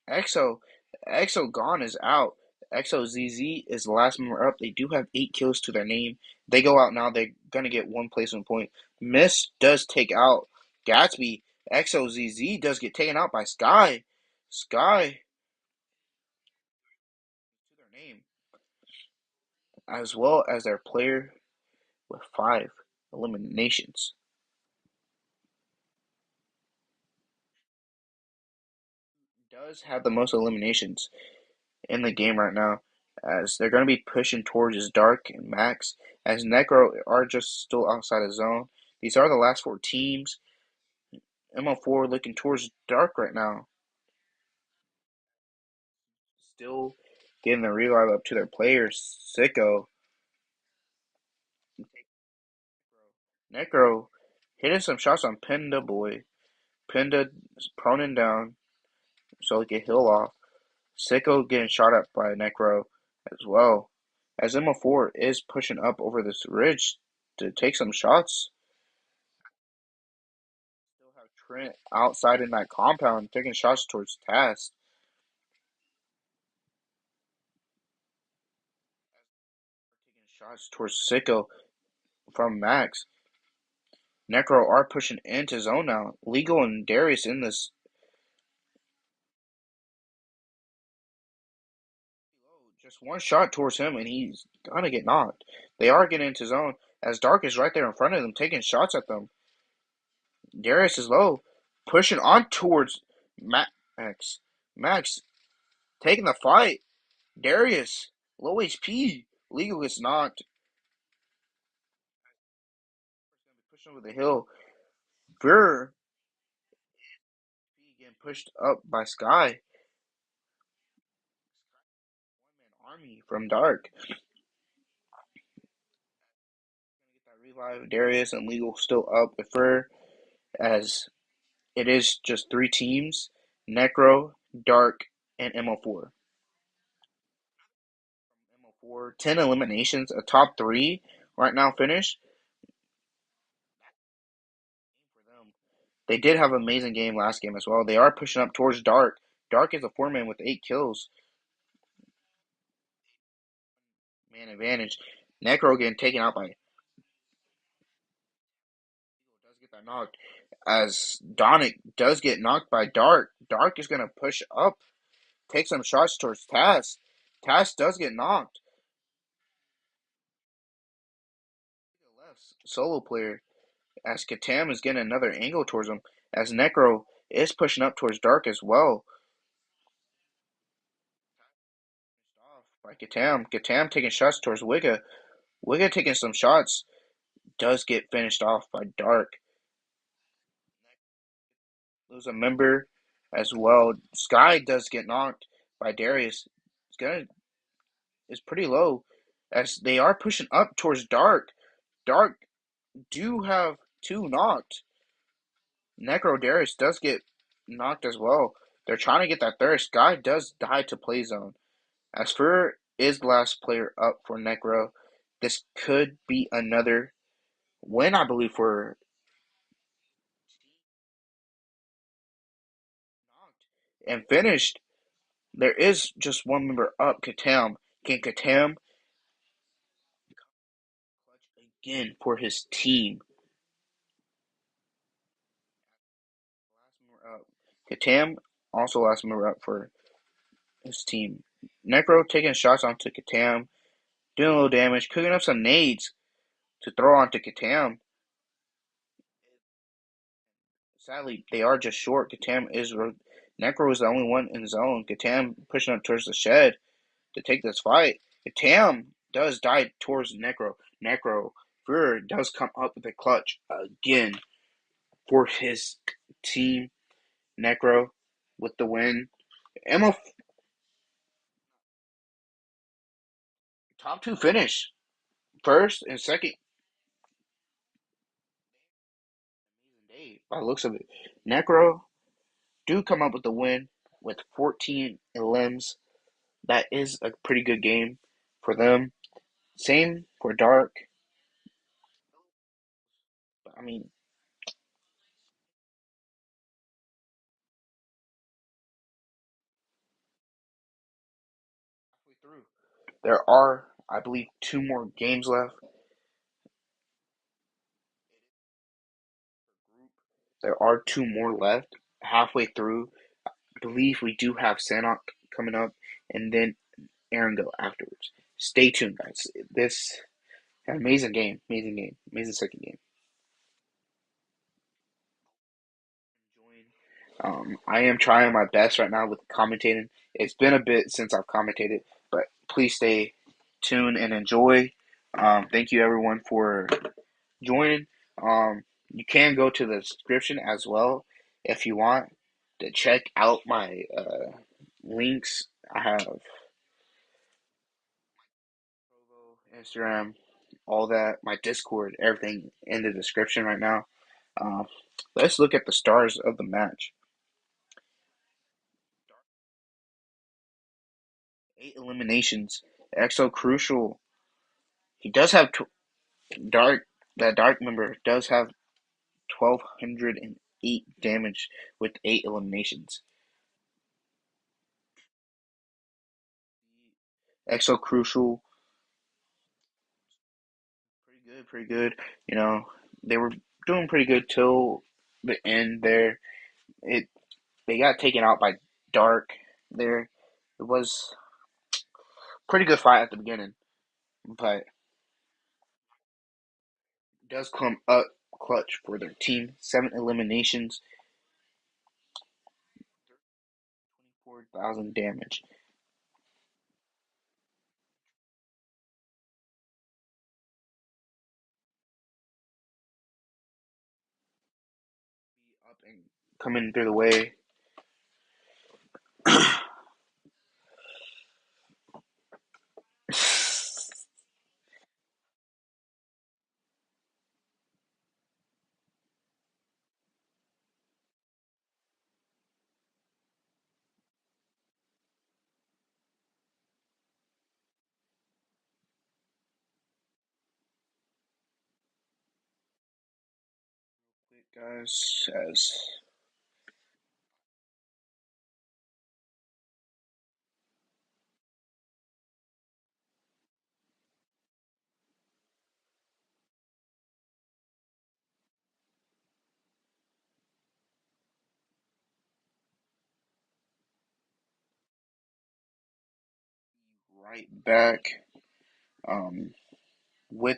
EXO. EXO gone is out. EXO ZZ is the last member up. They do have 8 kills to their name. They go out now. They're going to get 1 placement point. Mist does take out Gatsby. EXO ZZ does get taken out by Sky. Sky as well as their player with 5 eliminations. Does have the most eliminations in the game right now, as they're going to be pushing towards his Dark and Max, as Necro are just still outside of zone. These are the last 4 teams. ML4 looking towards Dark right now, still getting the revive up to their players. Sicko, Necro hitting some shots on Penda boy. Penda proning down so he can heal off. Sicko getting shot at by Necro as well. As ML4 is pushing up over this ridge to take some shots. Still have Trent outside in that compound taking shots towards Taz. Taking shots towards Sicko from Max. Necro are pushing into zone now. Legal and Darius in this. Just one shot towards him and he's gonna get knocked. They are getting into zone as Dark is right there in front of them taking shots at them. Darius is low, pushing on towards Max. Max taking the fight. Darius, low HP. Legal gets knocked. Pushing over the hill. Burr getting pushed up by Sky. One man army from Dark. Get that revive. Darius and Legal still up with Fur as it is just 3 teams. Necro, Dark, and ML4. ML4, 10 eliminations, a top 3 right now finish. For them. They did have an amazing game last game as well. They are pushing up towards Dark. Dark is a 4-man with 8 kills. Man advantage. Necro getting taken out by does get that knocked. As Donick does get knocked by Dark. Dark is gonna push up, take some shots towards Taz. Taz does get knocked. Left solo player as Katam is getting another angle towards him. As Necro is pushing up towards Dark as well. Off by Katam. Katam taking shots towards Wigga. Wigga taking some shots. Does get finished off by Dark. Lose a member as well. Sky does get knocked by Darius. Sky is pretty low as they are pushing up towards Dark. Dark do have 2 knocked. Necro Darius does get knocked as well. They're trying to get that third. Sky does die to play zone. As Fur is the last player up for Necro, this could be another win, I believe, for knocked and finished. There is just one member up, Katam. Can Katam clutch again for his team? Last member up. Katam also last member up for his team. Necro taking shots onto Katam, doing a little damage, cooking up some nades to throw onto Katam. Sadly, they are just short. Necro is the only one in zone. Katam pushing up towards the shed to take this fight. Katam does die towards Necro. Necro Fuhrer does come up with a clutch again for his team. Necro with the win. Emma top 2 finish. First and second day by the looks of it. Necro do come up with the win with 14 elims. That is a pretty good game for them. Same for Dark. I mean, halfway through. There are, I believe, 2 more games left. There are 2 more left. Halfway through, I believe we do have Sanok coming up, and then Aaron go afterwards. stay tuned, guys. This amazing game, amazing game, amazing second game. I am trying my best right now with commentating. It's been a bit since I've commentated, but please stay tuned and enjoy. Thank you everyone for joining. You can go to the description as well if you want to check out my links. I have Instagram, all that, my Discord, everything in the description right now. Um, let's look at the stars of the match. 8 eliminations. Exo Crucial. He does have Dark. That Dark member does have 1,208 damage with 8 eliminations. Exo Crucial. Pretty good, pretty good. You know, they were doing pretty good till the end there. It They got taken out by Dark there. It was pretty good fight at the beginning, but it does come up clutch for their team. 7 eliminations, 24,000 damage. Up and coming through the way. Guys, as right back um, with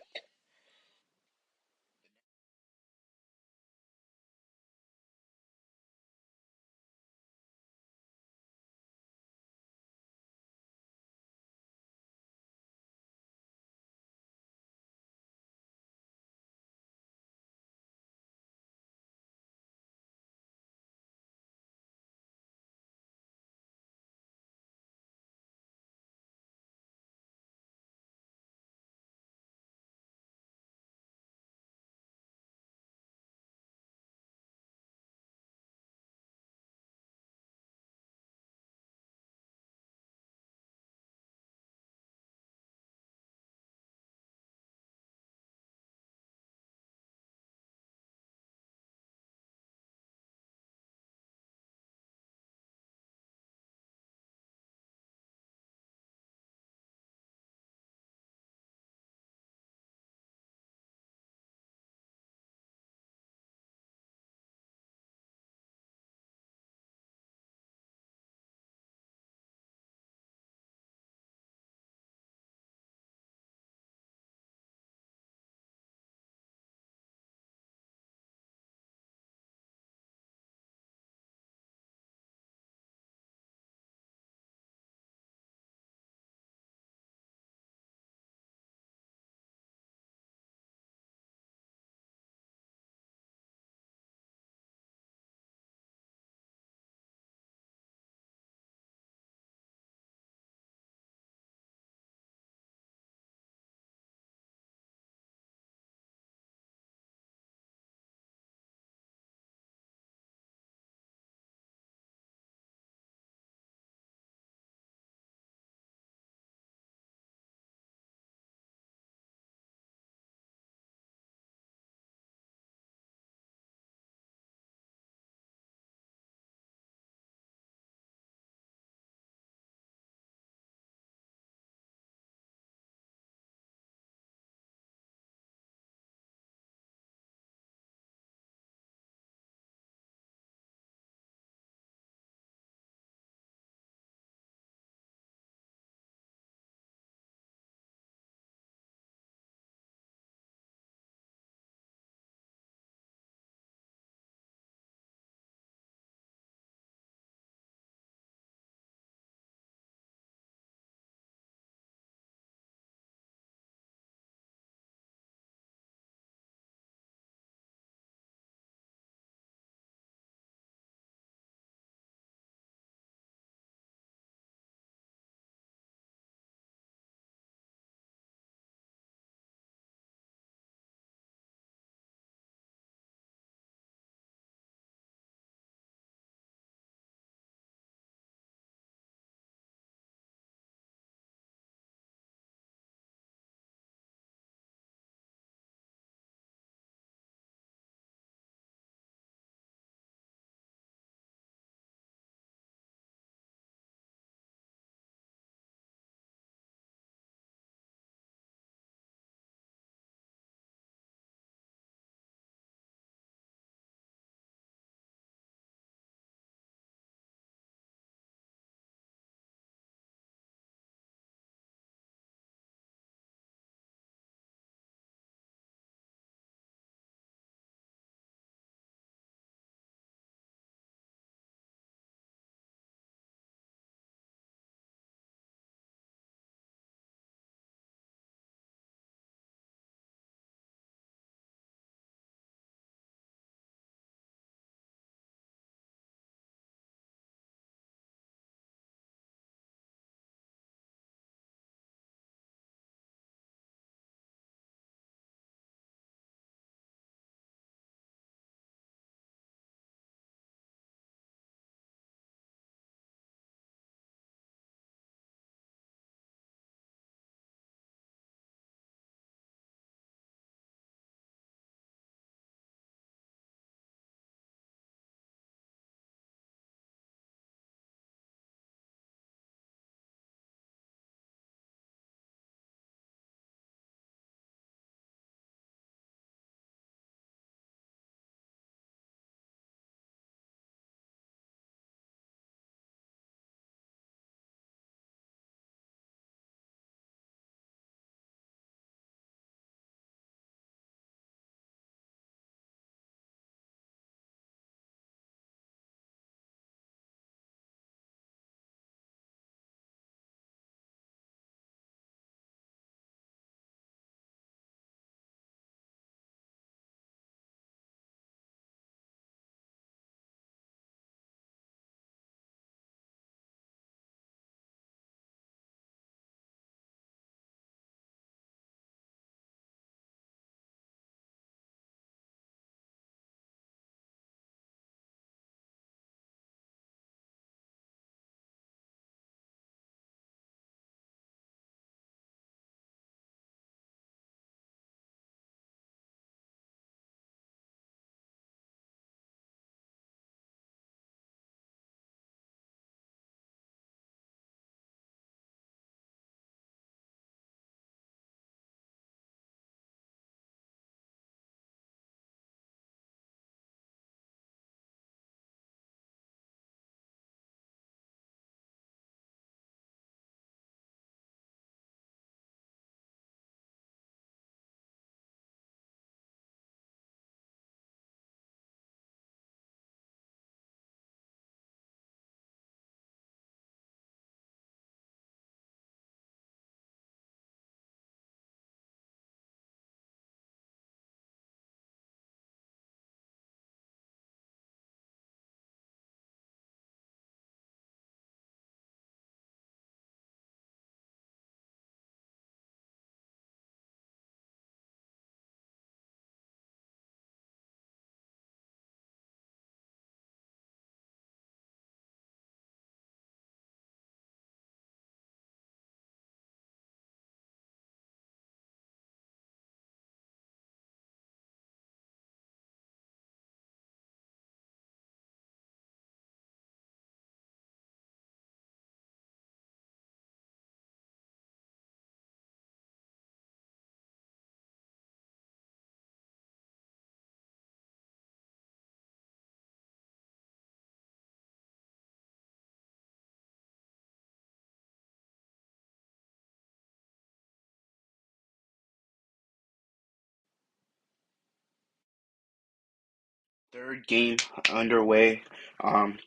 Third game underway.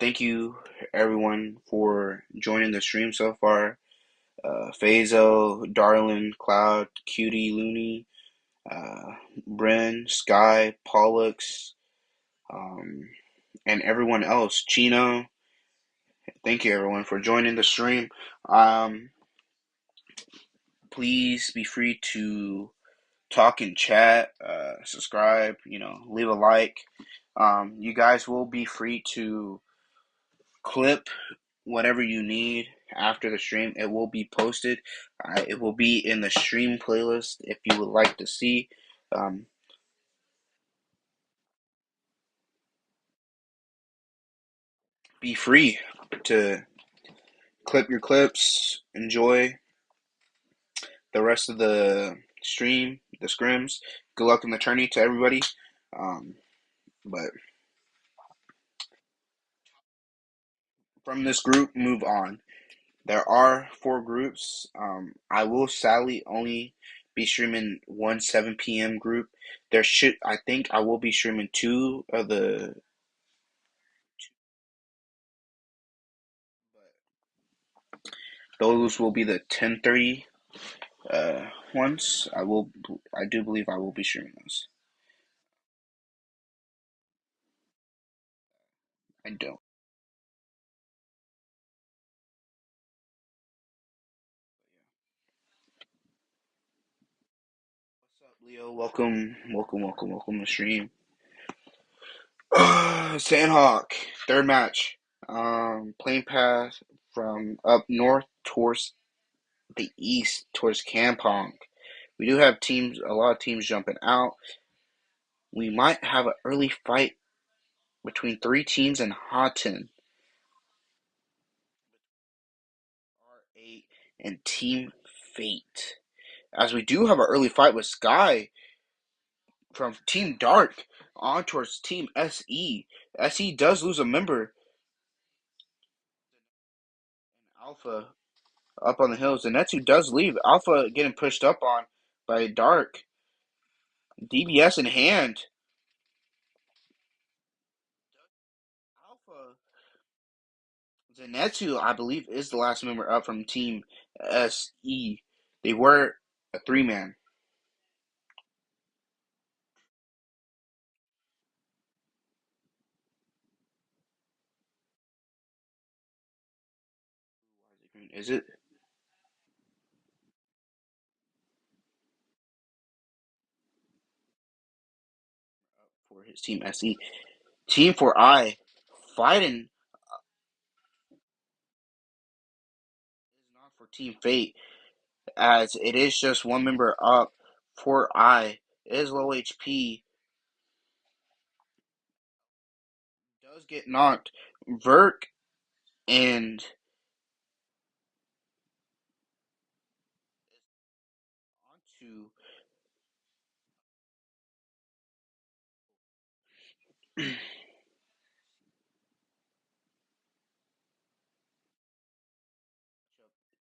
Thank you everyone for joining the stream so far. Fazo, Darlin, Cloud, Cutie, Looney, uh, Bryn, Sky, Pollux, um, and everyone else. Chino, thank you everyone for joining the stream. Um, please be free to talk and chat, subscribe, leave a like. You guys will be free to clip whatever you need after the stream. It will be posted. It will be in the stream playlist if you would like to see. Um, be free to clip your clips. Enjoy the rest of the stream, the scrims. Good luck in the tourney to everybody. Um, but from this group, move on. There are four groups. I will sadly only be streaming one 7 p.m. group. I think I will be streaming two of the. Those will be the 10:30 ones. I do believe I will be streaming those. I don't. What's up, Leo? Welcome to stream. Sandhawk, third match. Plane path from up north towards the east towards Kampong. We do have a lot of teams jumping out. We might have an early fight between three teams in Houghton. R8 and Team Fate. As we do have an early fight with Sky from Team Dark on towards Team SE. SE does lose a member. Alpha up on the hills. The Netsu does leave. Alpha getting pushed up on by Dark. DBS in hand. Alpha Zenetsu, I believe, is the last member up from Team SE. They were a three-man. Is it? For his Team SE. Team 4I fighting is not for Team Fate, as it is just one member up. 4I is low HP. Does get knocked. Verk and onto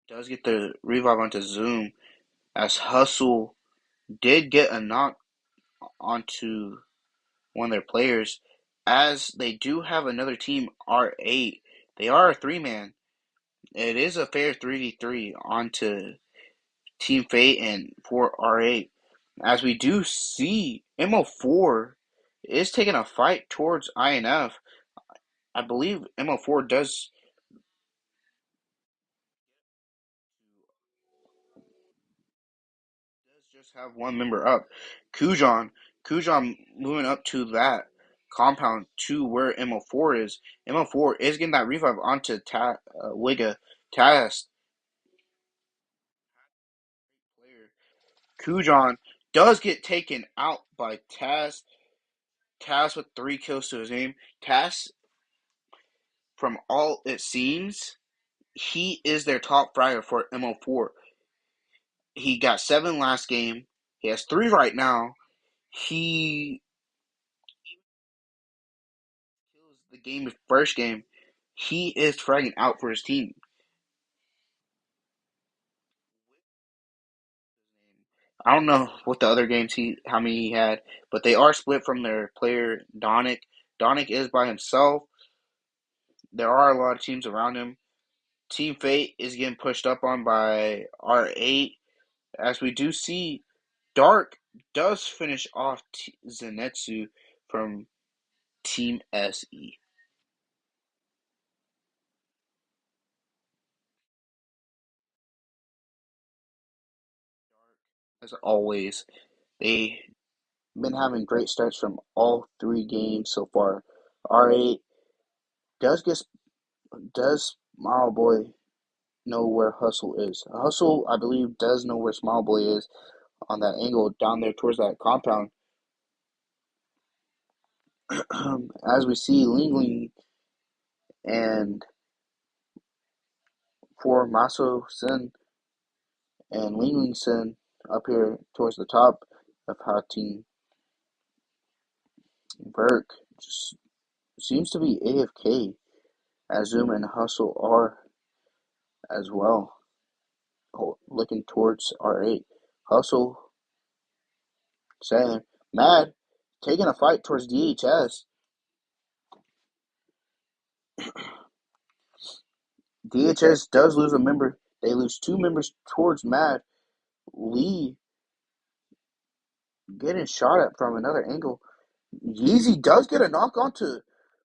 does get the revive onto Zoom, as Hustle did get a knock onto one of their players, as they do have another team, R8. They are a three-man. It is a fair 3v3 onto Team Fate and for R8. As we do see, MO4 is taking a fight towards INF. I believe MO4 does just have one member up. Kujan. Kujan moving up to that compound to where MO4 is. MO4 is getting that revive onto Wiga. Taz player. Kujan does get taken out by Taz. Taz with 3 kills to his name. Taz, from all it seems, he is their top fragger for MO4. He got 7 last game. He has 3 right now. He kills the first game. He is fragging out for his team. I don't know what the other games how many he had, but they are split from their player Donick. Donick is by himself. There are a lot of teams around him. Team Fate is getting pushed up on by R8. As we do see, Dark does finish off Zenitsu from Team SE. As always, they've been having great starts from all three games so far. R8 does get does Smile Boy know where Hustle is? Hustle, I believe, does know where Smile Boy is on that angle down there towards that compound. As we see Ling Ling and for Maso Sen and Ling Ling Sen up here towards the top of how Team Burke just seems to be AFK as Zoom and Hustle are as well. Looking towards R8. Hustle saying, Mad, taking a fight towards DHS. DHS does lose a member. They lose two members towards Mad. Lee getting shot at from another angle. Yeezy does get a knock onto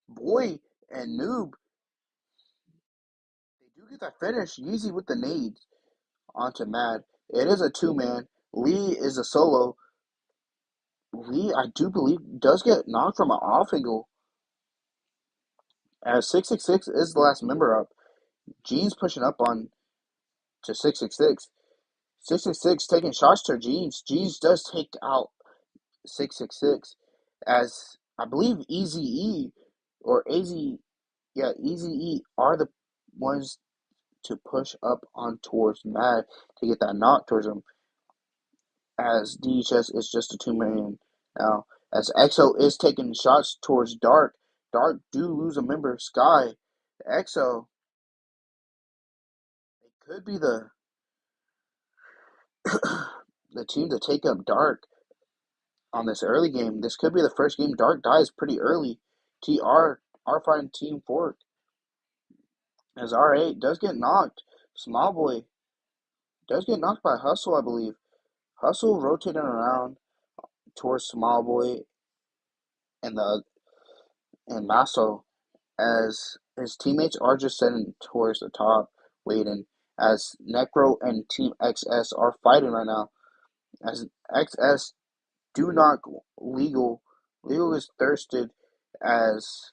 Boy and Noob. They do get that finish. Yeezy with the nades onto Mad. It is a two-man. Lee is a solo. Lee, I do believe, does get knocked from an off angle. As 666 is the last member up. Jeans pushing up on to 666. 666 taking shots to Jeans. Jeans does take out 666 as I believe Easy E or AZ, yeah, Easy E are the ones to push up on towards Mad to get that knock towards him. As DHS is just a two-man now. As EXO is taking shots towards Dark. Dark do lose a member, Sky. EXO, it could be the team to take up Dark on this early game. This could be the first game Dark dies pretty early. TR fighting Team Fork. As R8 does get knocked. Small Boy does get knocked by Hustle, I believe. Hustle rotating around towards Small Boy and the and Maso as his teammates are just sitting towards the top waiting as Necro and Team XS are fighting right now. As XS do not legal. Legal is thirsted as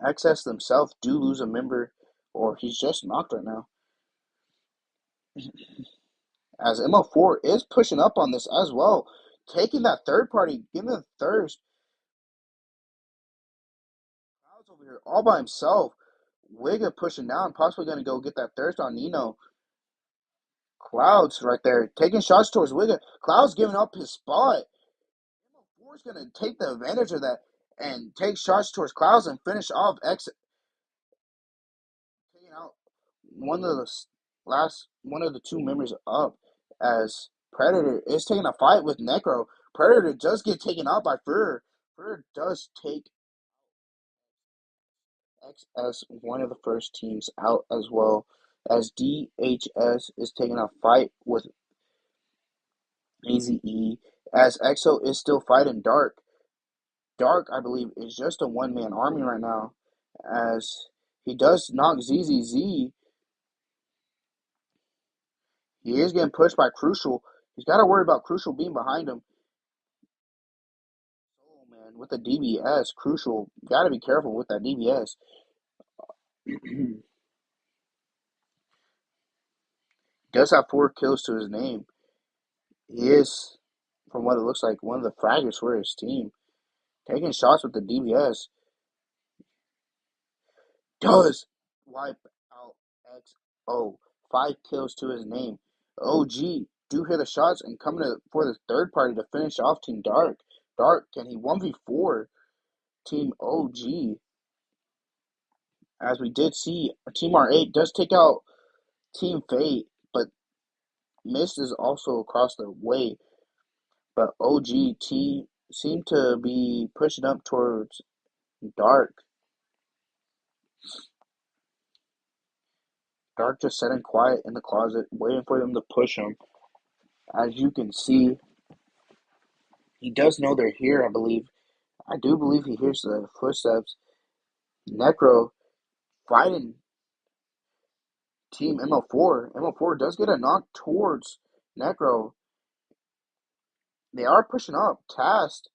XS themselves do lose a member or he's just knocked right now. As MO4 is pushing up on this as well. Taking that third party, giving the thirst. Clouds over here all by himself. Wigga pushing down, possibly going to go get that thirst on Nino. Clouds right there, taking shots towards Wigga. Clouds giving up his spot. MO4 is going to take the advantage of that and take shots towards Clouds and finish off X. Taking out one of the two members up as Predator is taking a fight with Necro. Predator does get taken out by Fur. Fur does take XS, one of the first teams, out as well as DHS is taking a fight with AZE as EXO is still fighting Dark. Dark, I believe, is just a one-man army right now as he does knock ZZZ. He is getting pushed by Crucial. He's got to worry about Crucial being behind him. Oh, man, with the DBS, Crucial, got to be careful with that DBS. Does have 4 kills to his name. He is, from what it looks like, one of the fraggers for his team. Taking shots with the DBS. Does wipe out XO. 5 kills to his name. OG do hear the shots and coming for the third party to finish off Team Dark. Dark, can he 1v4 Team OG? As we did see, Team R8 does take out Team Fate, but Mist is also across the way. But OG Team seem to be pushing up towards Dark. Dark just sitting quiet in the closet, waiting for them to push him. As you can see, he does know they're here, I believe. I do believe he hears the footsteps. Necro fighting Team ML4. ML4 does get a knock towards Necro. They are pushing up. Tast,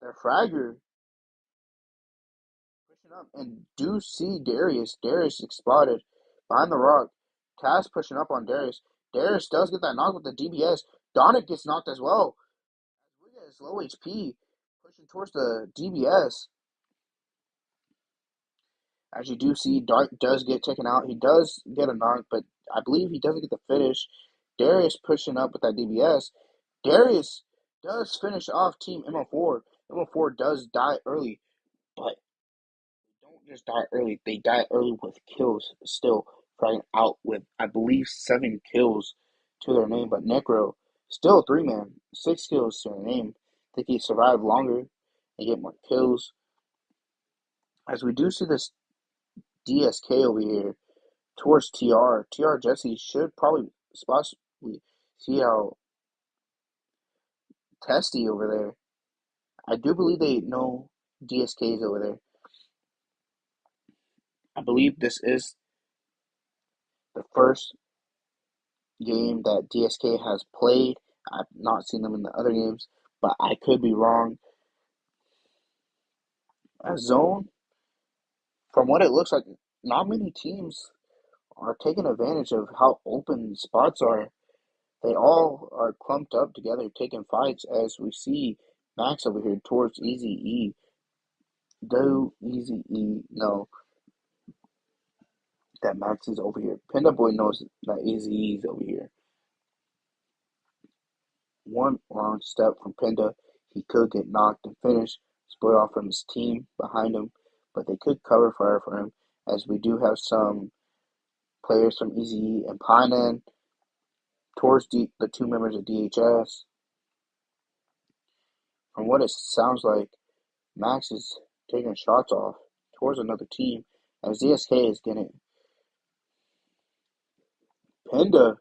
their fragger, pushing up. And do see Darius. Darius is spotted behind the rock. Tast pushing up on Darius. Darius does get that knock with the DBS. Donic gets knocked as well. Look at his low HP. Pushing towards the DBS. As you do see, Dark does get taken out. He does get a knock, but I believe he doesn't get the finish. Darius pushing up with that DBS. Darius does finish off Team ML4. ML4 does die early, but they don't just die early. They die early with kills still, fighting out with, I believe, 7 kills to their name. But Necro, still a 3-man, 6 kills to their name. I think he survived longer and get more kills. As we do see this DSK over here towards TR. TR Jesse should probably possibly see how testy over there. I do believe they know DSK is over there. I believe this is the first game that DSK has played. I've not seen them in the other games, but I could be wrong. As Zone, from what it looks like, not many teams are taking advantage of how open spots are. They all are clumped up together, taking fights, as we see Max over here towards Easy E. Do Easy E know that Max is over here? Panda Boy knows that Easy E is over here. One wrong step from Panda, he could get knocked and finished, split off from his team behind him, but they could cover fire for him, as we do have some players from Easy E and Pinean towards the 2 members of DHS. From what it sounds like, Max is taking shots off towards another team, as DSK is getting Panda,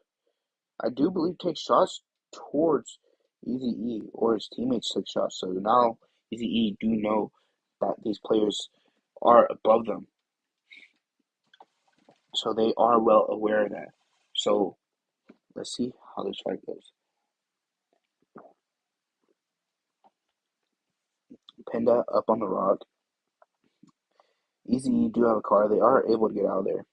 I do believe, takes shots towards Easy E, or his teammates took shots. So now Easy E do know that these players are above them. So they are well aware of that. So let's see how this fight goes. Panda up on the rock. Easy E do have a car. They are able to get out of there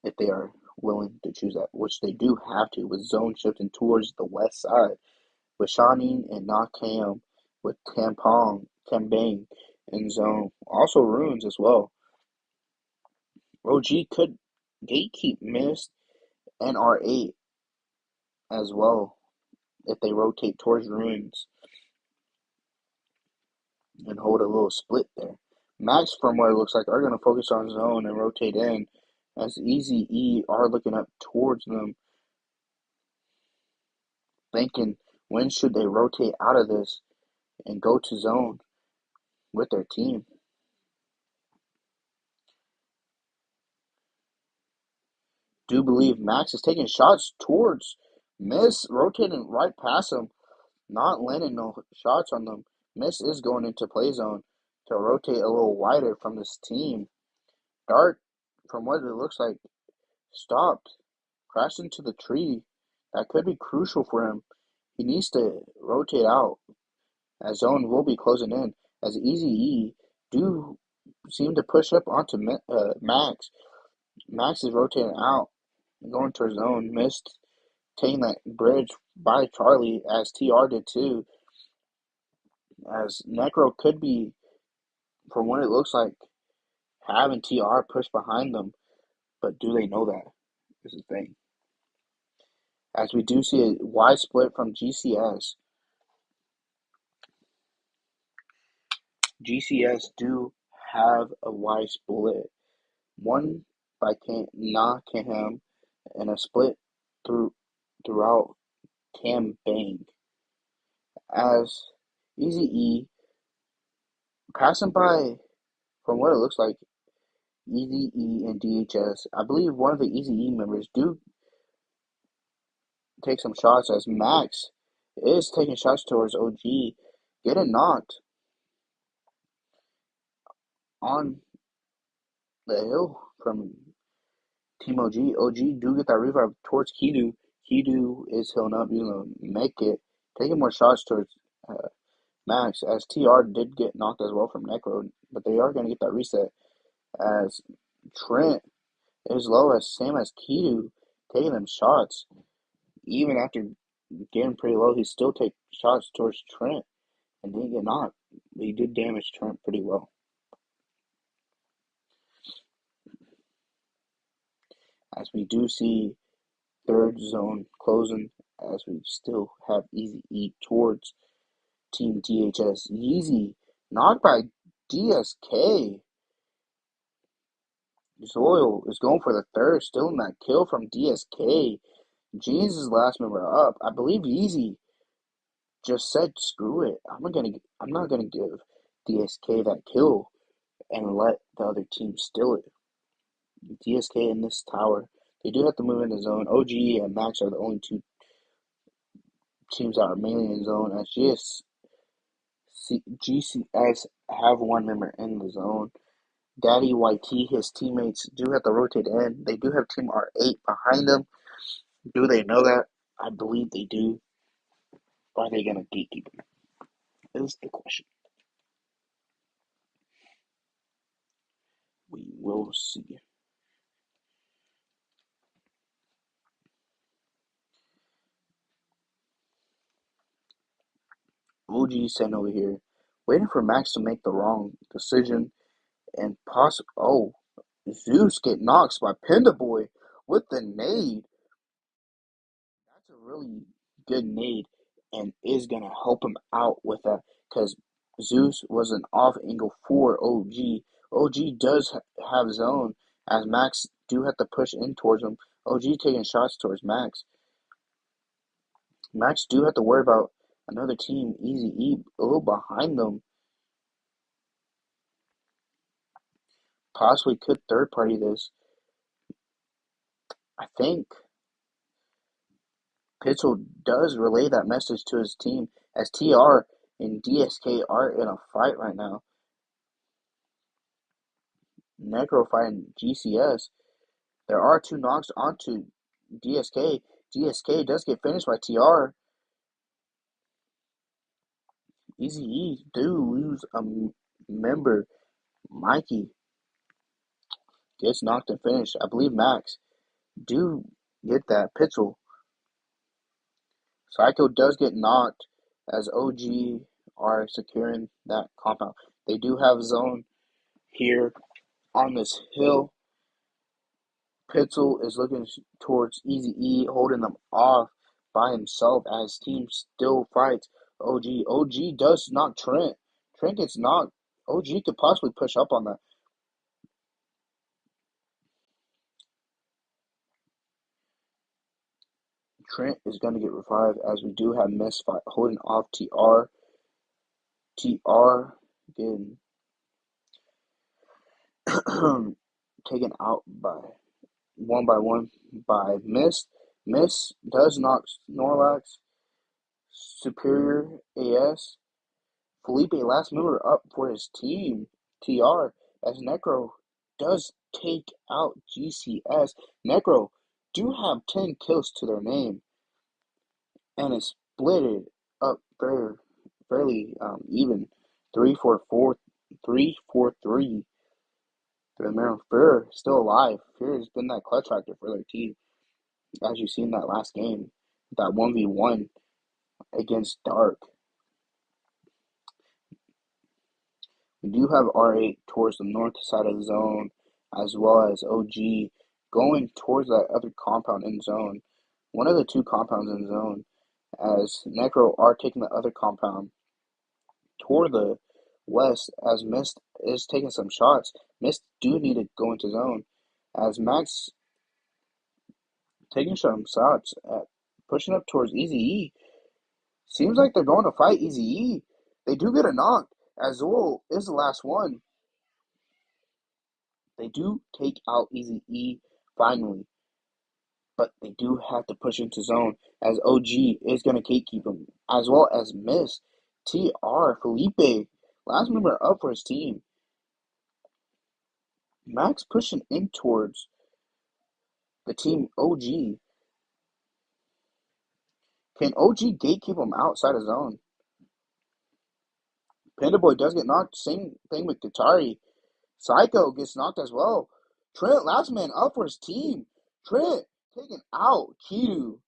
if they are willing to choose that, which they do have to, with zone shifting towards the west side, with Shining and not Cam, with Tampong, Kambang in zone. Also Runes as well. OG could gatekeep Mist and R8 as well if they rotate towards Runes and hold a little split there. Max, from what it looks like, are going to focus on zone and rotate in, as Easy E are looking up towards them, thinking when should they rotate out of this and go to zone with their team. Do believe Max is taking shots towards Miss, rotating right past him, not landing no shots on them. Miss is going into play zone to rotate a little wider from this team. Dart, from what it looks like, stopped, crashed into the tree. That could be crucial for him. He needs to rotate out, as zone will be closing in, as Easy E do seem to push up onto Max. Max is rotating out, going towards zone. Missed taking that bridge by Charlie, as TR did too. As Necro could be, from what it looks like, having TR push behind them, but do they know that? Is the thing. As we do see a wide split from GCS. GCS do have a wide split. One by Na Kaham and a split throughout Cam Bang. as Easy E passing by, from what it looks like, Easy E and DHS. I believe one of the Easy E members do take some shots as Max is taking shots towards OG, getting knocked on the hill from Team OG. OG do get that revive towards Kidu. Kidu is healing up, using a make it, taking more shots towards uh, Max, as TR did get knocked as well from Necro, but they are going to get that reset as Trent is low as same as Kidu, taking them shots. Even after getting pretty low, he still take shots towards Trent and didn't get knocked. He did damage Trent pretty well. As we do see third zone closing, as we still have Easy E towards Team DHS. Yeezy knocked by DSK. Zoil is going for the third, still in that kill from DSK. Jeans is last member up. I believe Yeezy just said, "Screw it. I'm not gonna give DSK that kill and let the other team steal it." DSK in this tower, they do have to move into zone. OG and Max are the only two teams that are mainly in zone. As GCS have one member in the zone. Daddy YT, his teammates do have to rotate in. They do have Team R8 behind them. Do they know that? I believe they do. Or are they going to gatekeep him? Is the question. We will see. OG sent over here, waiting for Max to make the wrong decision and Zeus get knocked by Panda Boy with the nade. That's a really good nade and is going to help him out with that because Zeus was an off angle for OG. OG does have zone as Max do have to push in towards him. OG taking shots towards Max. Max do have to worry about another team, Easy E, a little behind them. Possibly could third party this. I think Pitzel does relay that message to his team as TR and DSK are in a fight right now. Necro fighting GCS. There are two knocks onto DSK. DSK does get finished by TR. Easy E do lose a member. Mikey gets knocked and finished. I believe Max do get that. Pitzel. Psycho does get knocked as OG are securing that compound. They do have zone here on this hill. Pitzel is looking towards Easy E, holding them off by himself as team still fights OG. OG does knock Trent. Trent gets knocked. OG could possibly push up on that. Trent is going to get revived as we do have Misfight holding off TR. TR getting taken out by one by Mist. Mist does knock Snorlax. Superior AS. Felipe last member up for his team, TR, as Necro does take out GCS. Necro do have 10 kills to their name and is split it up fairly even. 3-4-4, 3-4-3. The Maryland Fear still alive. Fear has been that clutch factor for their team, as you seen that last game, that 1v1 against Dark. We do have R8 towards the north side of the zone, as well as OG going towards that other compound in zone. One of the two compounds in zone, as Necro are taking the other compound toward the west, as Mist is taking some shots. Mist do need to go into zone, as Max taking some shots, pushing up towards Easy E. Seems like they're going to fight Easy E. They do get a knock. Azul is the last one. They do take out Easy E finally, but they do have to push into zone as OG is going to keep him, as well as Miss TR Felipe, last member up for his team. Max pushing in towards the team OG. Can OG gatekeep him outside of zone? Panda Boy does get knocked. Same thing with Guitari. Psycho gets knocked as well. Trent, last man up for his team. Trent taking out Kidu.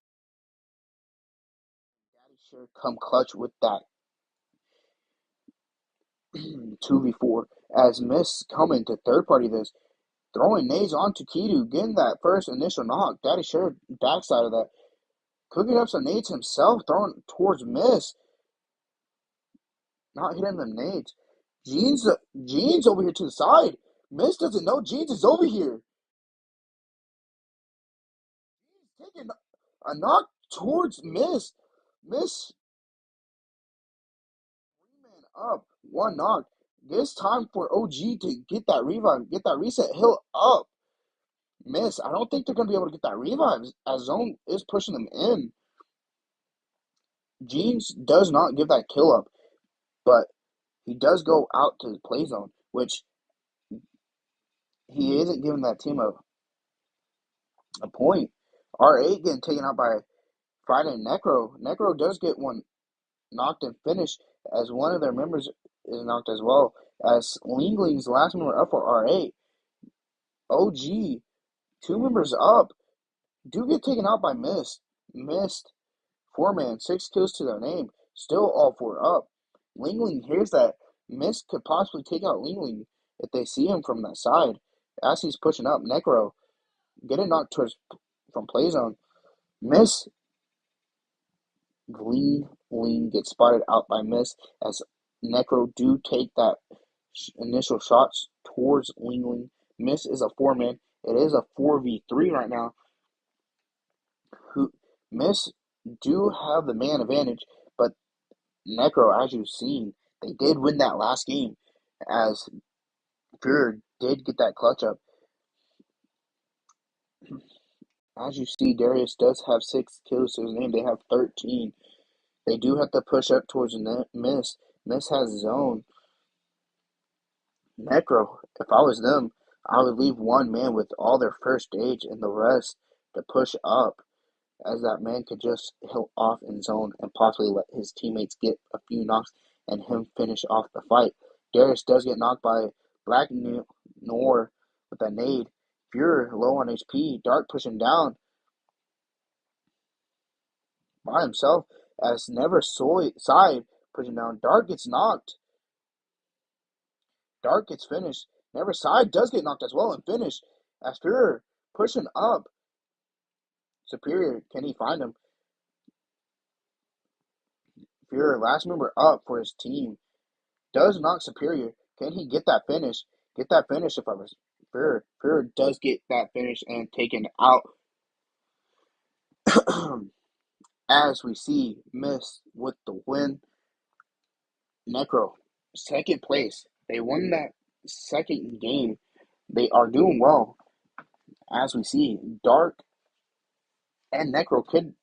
Daddy sure come clutch with that 2v4 as Miss coming to third party this. Throwing nades onto Kidu, getting that first initial knock. Daddy sure backside of that. Cooking up some nades himself, throwing towards Miss. Not hitting them nades. Jeans over here to the side. Miss doesn't know Jeans is over here. Taking a knock towards Miss. Miss 3-man up. One knock. This time for OG to get that revive, get that reset. Hill up. Miss. I don't think they're going to be able to get that revive as Zone is pushing them in. Jeans does not give that kill up, but he does go out to the play zone, which he isn't giving that team a point. R8 getting taken out by Friday Necro. Necro does get one knocked and finished as one of their members is knocked as well. As Lingling's last member up for R8. OG, two members up, do get taken out by Mist. Mist, 4-man, 6 kills to their name. Still all 4 up. Lingling hears that Mist could possibly take out Lingling if they see him from that side. As he's pushing up, Necro getting knocked towards from play zone. Mist Ling gets spotted out by Mist as Necro do take that initial shots towards Ling. Mist is a 4-man. It is a 4v3 right now. Who Mist do have the man advantage, but Necro, as you've seen, they did win that last game as Fuhrer did get that clutch up. As you see, Darius does have 6 kills to his name. They have 13. They do have to push up towards Miss. Miss has zone. Necro, if I was them, I would leave one man with all their first stage and the rest to push up, as that man could just heal off in zone and possibly let his teammates get a few knocks and him finish off the fight. Darius does get knocked by Black Noir with a nade. Fuhrer low on HP. Dark pushing down by himself as Never Side pushing down. Dark gets knocked. Dark gets finished. Never Side does get knocked as well and finished as Fuhrer pushing up. Superior, can he find him? Fuhrer, last member up for his team, does knock Superior. Can he get that finish? Get that finish if I was Fuhrer. Fuhrer does get that finish and taken out. As we see, Miss with the win. Necro, second place. They won that second game. They are doing well. As we see, Dark and Necro could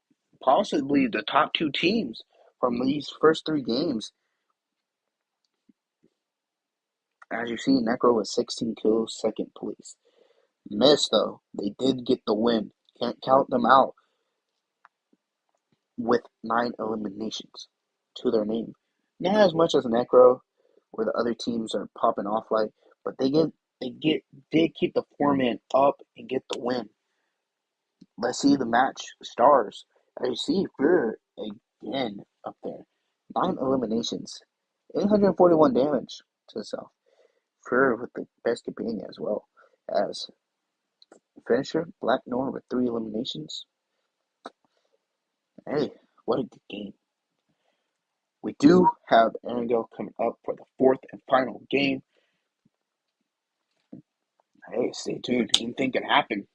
possibly the top 2 teams from these first 3 games. As you see, Necro with 16 kills, second place. Miss, though, they did get the win. Can't count them out with 9 eliminations to their name. Not as much as Necro, where the other teams are popping off like, but they did keep the 4-man up and get the win. Let's see the match stars. As you see, Fuhrer again up there. 9 eliminations, 841 damage to the self. Fuhrer with the best companion as well as finisher, Black Noir with 3 eliminations. Hey, what a good game. We do have Erangel coming up for the 4th and final game. Hey, stay tuned. Anything can happen.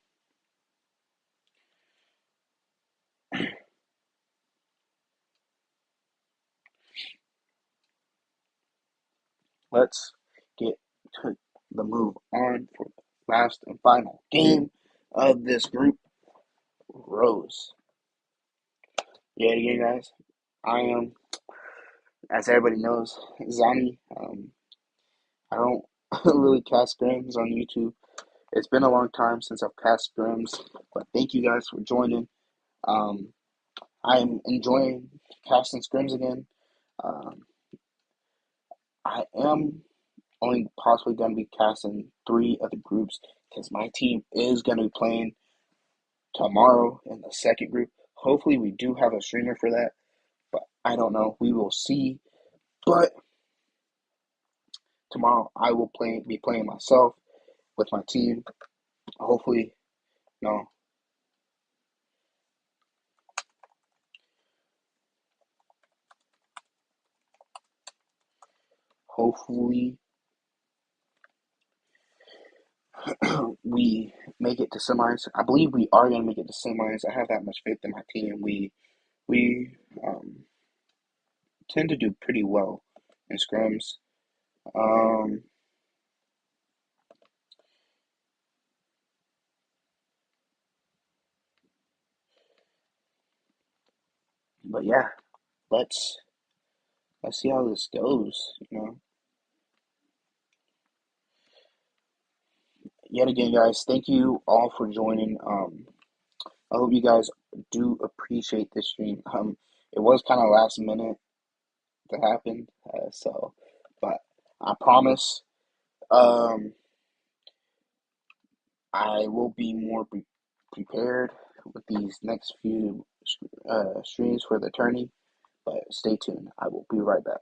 let's get to the move on for the last and final game of this group, Rose. Yeah, again, guys, I am, as everybody knows, Zani. I don't really cast scrims on YouTube. It's been a long time since I've cast scrims, but thank you guys for joining. Um, I'm enjoying casting scrims again. Um, I am only possibly going to be casting three of the groups because my team is going to be playing tomorrow in the second group. Hopefully, we do have a streamer for that, but I don't know. We will see. But tomorrow, I will be playing myself with my team. Hopefully, no. Hopefully, we make it to semis. I believe we are going to make it to semis. I have that much faith in my team. We tend to do pretty well in scrims. Um, but yeah, let's let's see how this goes. Yet again, guys, thank you all for joining. I hope you guys do appreciate this stream. It was kind of last minute to happen, but I promise, um, I will be more prepared with these next few streams for the tourney. But stay tuned. I will be right back.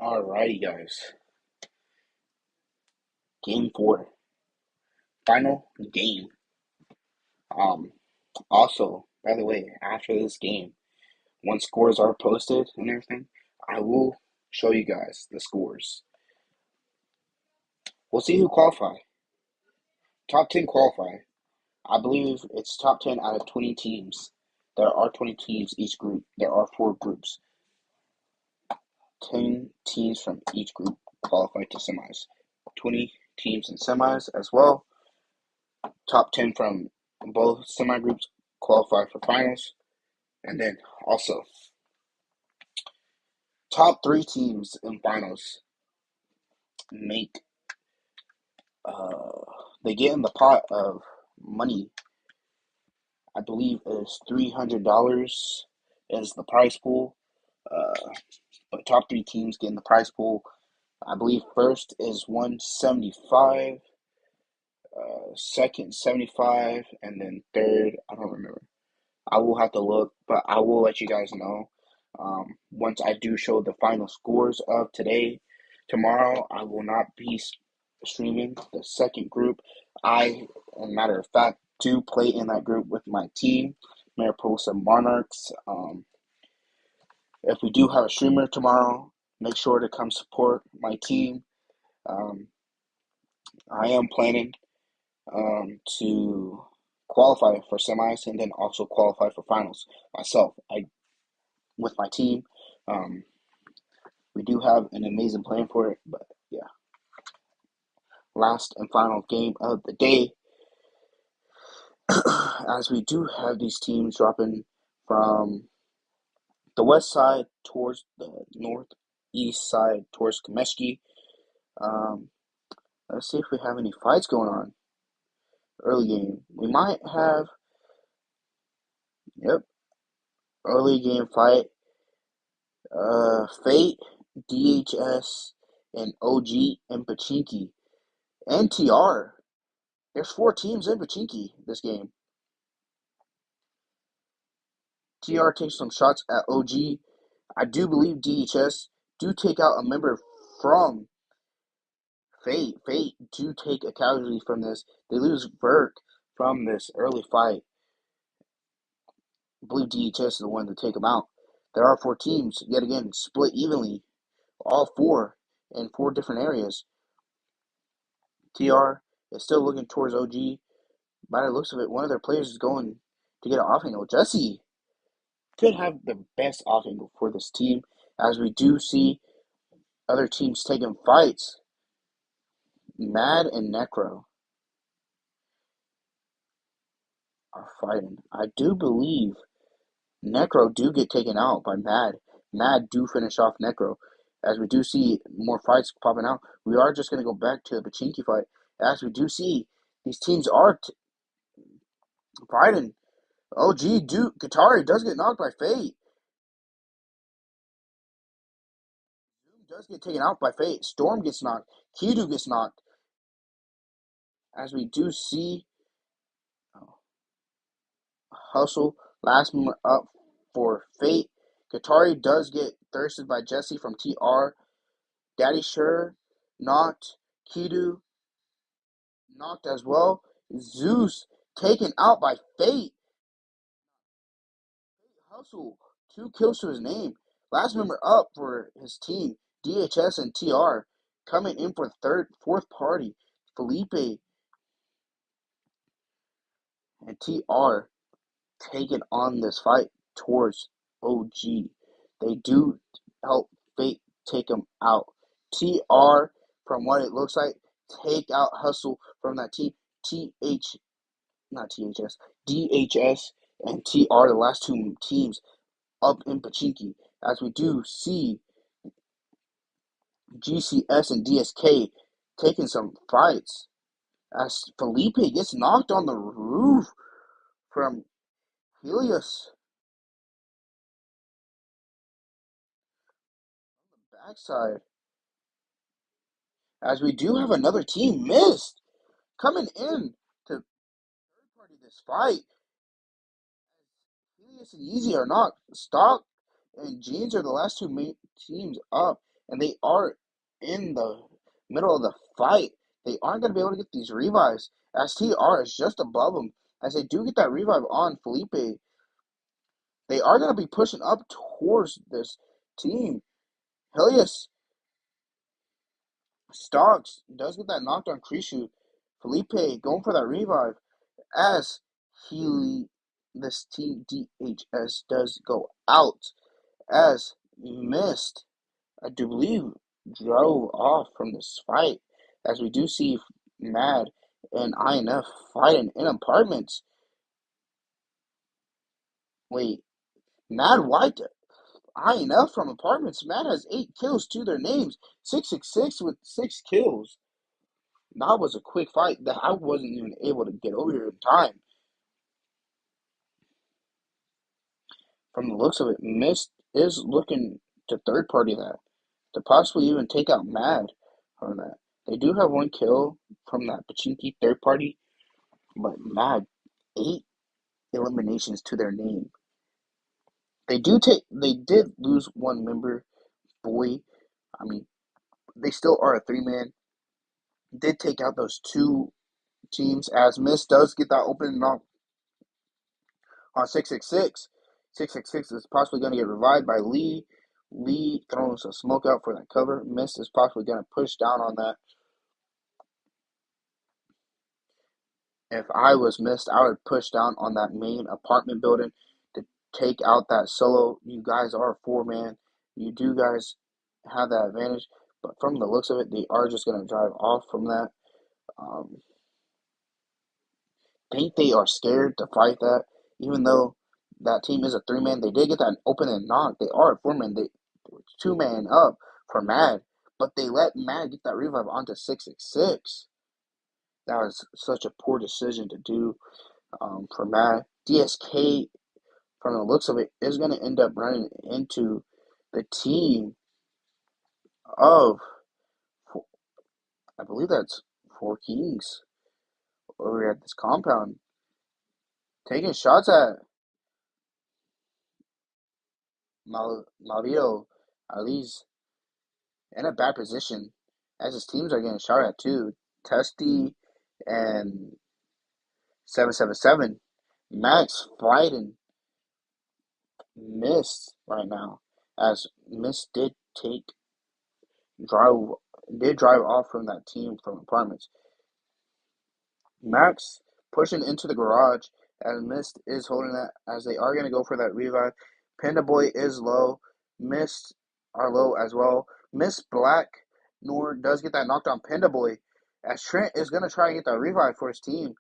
Alrighty, guys. Game 4. Final game. Um, Also, by the way, after this game, once scores are posted and everything, I will show you guys the scores. We'll see who qualify. Top 10 qualify. I believe it's top 10 out of 20 teams. There are 20 teams each group. There are 4 groups. 10 teams from each group qualify to semis. 20 teams in semis as well. Top 10 from both semi groups qualify for finals. And then also, top 3 teams in finals make, they get in the pot of money. I believe is $300 is the prize pool. But top 3 teams get in the prize pool. I believe first is 175, second 75, and then third, I don't remember. I will have to look, but I will let you guys know once I do show the final scores of today. Tomorrow, I will not be streaming the second group. As a matter of fact, do play in that group with my team, Mariposa Monarchs. If we do have a streamer tomorrow, make sure to come support my team. Um, I am planning to qualify for semis and then also qualify for finals myself. With my team, um, we do have an amazing plan for it. But yeah, last and final game of the day, as we do have these teams dropping from the west side towards the northeast side towards Komeshki. Um, let's see if we have any fights going on. Early game. We might have, yep, early game fight. Fate, DHS, and OG and Pachinki. And TR. There's 4 teams in Pachinki this game. TR takes some shots at OG. I do believe DHS do take out a member from Fate. Fate do take a casualty from this. They lose Burke from this early fight. I believe DHS is the one to take them out. There are 4 teams, yet again, split evenly. All 4 in 4 different areas. TR is still looking towards OG. By the looks of it, one of their players is going to get an off angle. Jesse could have the best off angle for this team, as we do see other teams taking fights. Mad and Necro are fighting. I do believe Necro do get taken out by Mad. Mad do finish off Necro. As we do see more fights popping out, we are just going to go back to the Pachinki fight. As we do see, these teams are fighting. OG Katari does get knocked by Fate. Zoom does get taken out by Fate. Storm gets knocked. Kidu gets knocked. As we do see, Hustle last moment up for Fate. Katari does get thirsted by Jesse from TR. Daddy Sure knocked. Kidu knocked as well. Zeus taken out by Fate. Hustle, 2 kills to his name. Last member up for his team, DHS and TR. Coming in for fourth party, Felipe and TR taking on this fight towards OG. They do help Fate take him out. TR, from what it looks like, take out Hustle from that team. Not THS, DHS and TR, the last 2 teams up in Pachinki, as we do see GCS and DSK taking some fights, as Felipe gets knocked on the roof from Helios on the backside, as we do have another team missed coming in to third party this fight. Helios and Easy are not. Stock and Jeans are the last 2 teams up. and they are in the middle of the fight. They aren't going to be able to get these revives, as TR is just above them. As they do get that revive on Felipe, they are going to be pushing up towards this team. Helios Stocks does get that knocked on Krishu. Felipe going for that revive as he this team DHS does go out as Mist, I do believe, drove off from this fight as we do see Mad and INF fighting in apartments. Wait, Mad wiped INF from apartments. Mad has 8 kills to their names. 666 with 6 kills. That was a quick fight that I wasn't even able to get over here in time. From the looks of it, Mist is looking to third party that, to possibly even take out Mad from that. They do have 1 kill from that Pachinki third party, but Mad 8 eliminations to their name. They did lose one member, Boy. I mean, they still are a 3-man. Did take out those 2 teams as Mist does get that open knock on 666. 666 is possibly going to get revived by Lee. Lee throwing some smoke out for that cover. Mist is possibly going to push down on that. If I was Mist, I would push down on that main apartment building to take out that solo. You guys are a 4-man. You do guys have that advantage. But from the looks of it, they are just going to drive off from that. Um, think they are scared to fight that, even though that team is a 3-man. They did get that open and knock. They are a 4-man. They were 2-man up for Mad, but they let Mad get that revive onto 666. That was such a poor decision to do for Mad. DSK, from the looks of it, is going to end up running into the team of, I believe that's 4 Kings over at this compound, taking shots at Malvito Ali's in a bad position as his teams are getting shot at too. Testy and 777. Max fighting Mist right now as Mist drive drive off from that team from apartments. Max pushing into the garage as Mist is holding that as they are going to go for that revive. Panda Boy is low. Mist are low as well. Mist Black Nor does get that knocked on Panda Boy as Trent is going to try and get that revive for his team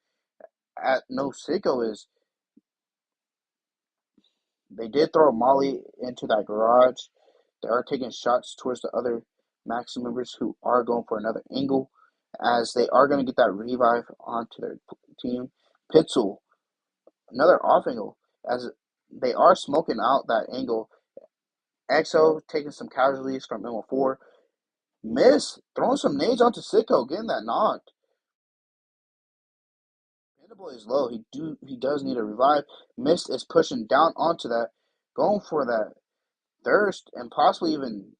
at No Sicko is. They did throw a Molly into that garage. They are taking shots towards the other Max members who are going for another angle as they are going to get that revive onto their team. Pitzel, another off angle as they are smoking out that angle. EXO taking some casualties from MO4. Miss throwing some nades onto Sicko, getting that knocked. Boy is low. He does need a revive. Mist is pushing down onto that, going for that thirst and possibly even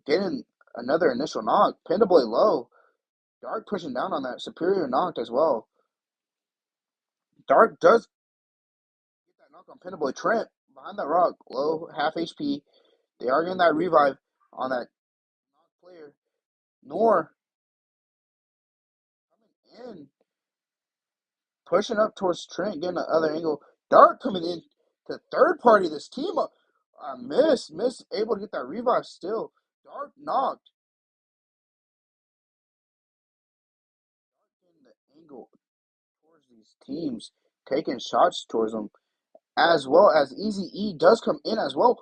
getting another initial knock. Boy low. Dark pushing down on that. Superior knocked as well. Dark does get that knock on Boy. Trent behind that rock. Low, half HP. They are getting that revive on that player. Nor coming in. Pushing up towards Trent, getting the other angle. Dark coming in to third party this team up. Miss able to get that revive still. Dark knocked. In the angle towards these teams, taking shots towards them, as well as Easy E does come in as well.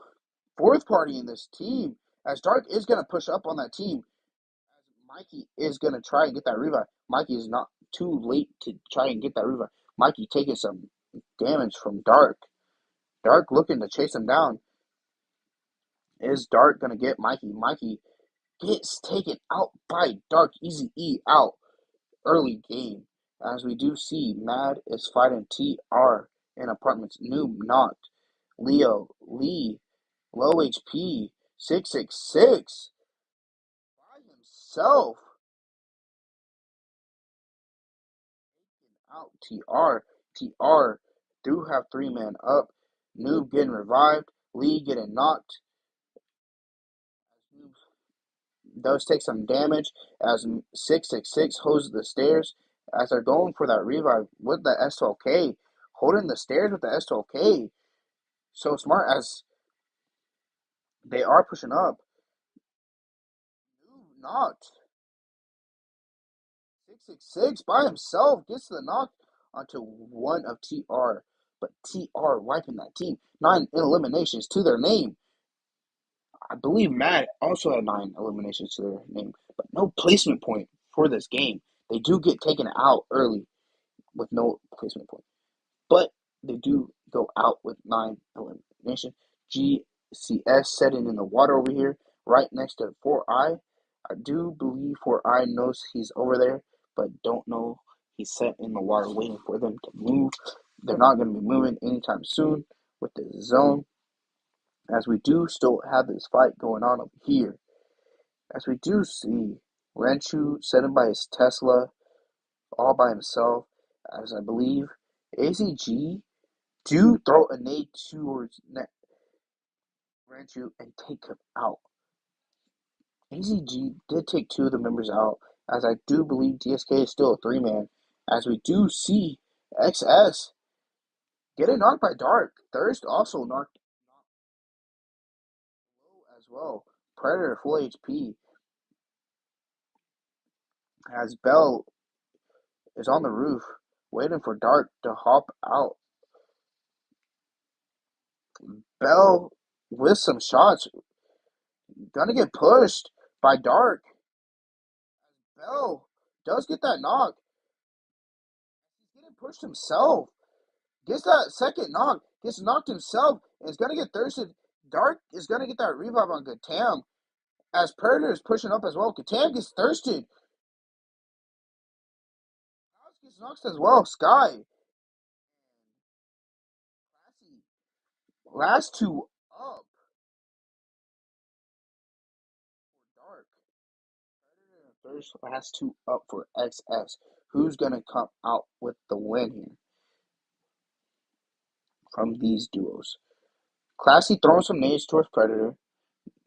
Fourth party in this team, as Dark is going to push up on that team. As Mikey is going to try and get that revive. Mikey is not too late to try and get that revive. Mikey taking some damage from Dark. Dark looking to chase him down. Is Dark going to get Mikey? Mikey gets taken out by Dark. Easy E out early game. As we do see, Mad is fighting TR in apartments. Noob knocked. Leo, Lee, low HP. 666 by himself. Out TR. TR do have three men up. Noob getting revived. Lee getting knocked. Noob does take some damage as 666 holds the stairs as they're going for that revive with the S12K. Holding the stairs with the S12K. So smart as they are pushing up. Noob knocked. 666 by himself gets the knock onto one of TR. But TR wiping that team. 9 eliminations to their name. I believe Matt also had 9 eliminations to their name. But no placement point for this game. They do get taken out early with no placement point. But they do go out with 9 eliminations. GCS setting in the water over here, right next to 4i. I do believe 4i knows he's over there, but don't know he's set in the water waiting for them to move. They're not going to be moving anytime soon with the zone, as we do still have this fight going on over here. As we do see Ranchu setting by his Tesla all by himself, as I believe ACG do throw a nade towards Ranchu and take him out. ACG did take 2 of the members out, as I do believe DSK is still a 3-man, as we do see XS getting knocked by Dark. Thirst also knocked low as well. Predator full HP, as Bell is on the roof waiting for Dark to hop out. Bell with some shots, gonna get pushed by Dark. Bell does get that knock. He's getting pushed himself. Gets that second knock. Gets knocked himself. And is gonna get thirsted. Dark is gonna get that revive on Gatam. As Predator is pushing up as well. Gatam gets thirsted. Alex gets knocked as well. Sky. Last 2 up for Dark. Predator and Thirst last 2 up for XS. Who's gonna come out with the win here from these duos? Classy throwing some nades towards Predator,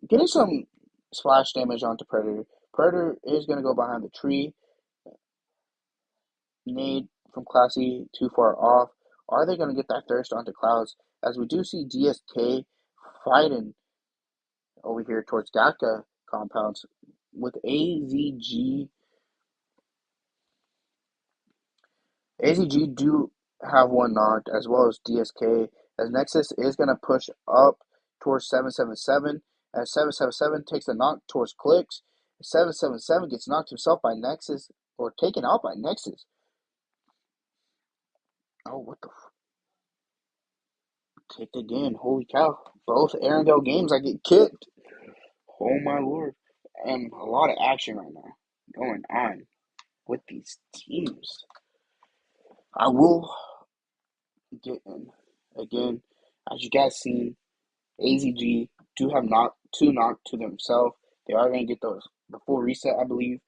getting some splash damage onto Predator. Predator is going to go behind the tree. Nade from Classy too far off. Are they going to get that thirst onto Clouds? As we do see DSK fighting over here towards Gatka compounds with AZG. AZG do have one knocked as well as DSK, as Nexus is going to push up towards 777, as 777 takes a knock towards Clicks. 777 gets knocked himself by Nexus, or taken out by Nexus. Oh, what the kicked again. Holy cow. Both Arendelle games I get kicked. Oh my lord. And a lot of action right now going on with these teams. I will get in again. As you guys seen, AZG do have knocked 2 knocked to themselves. They are going to get the full reset, I believe.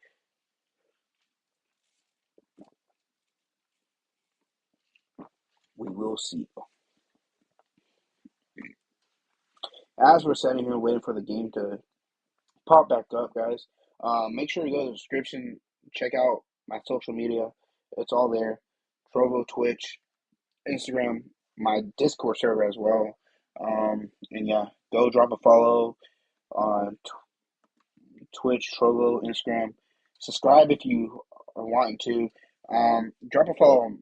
We will see. As we're sitting here waiting for the game to pop back up, guys, make sure you go to the description. Check out my social media. It's all there. Trovo, Twitch, Instagram, my Discord server as well. And yeah, go drop a follow on Twitch, Trovo, Instagram. Subscribe if you are wanting to. Drop a follow on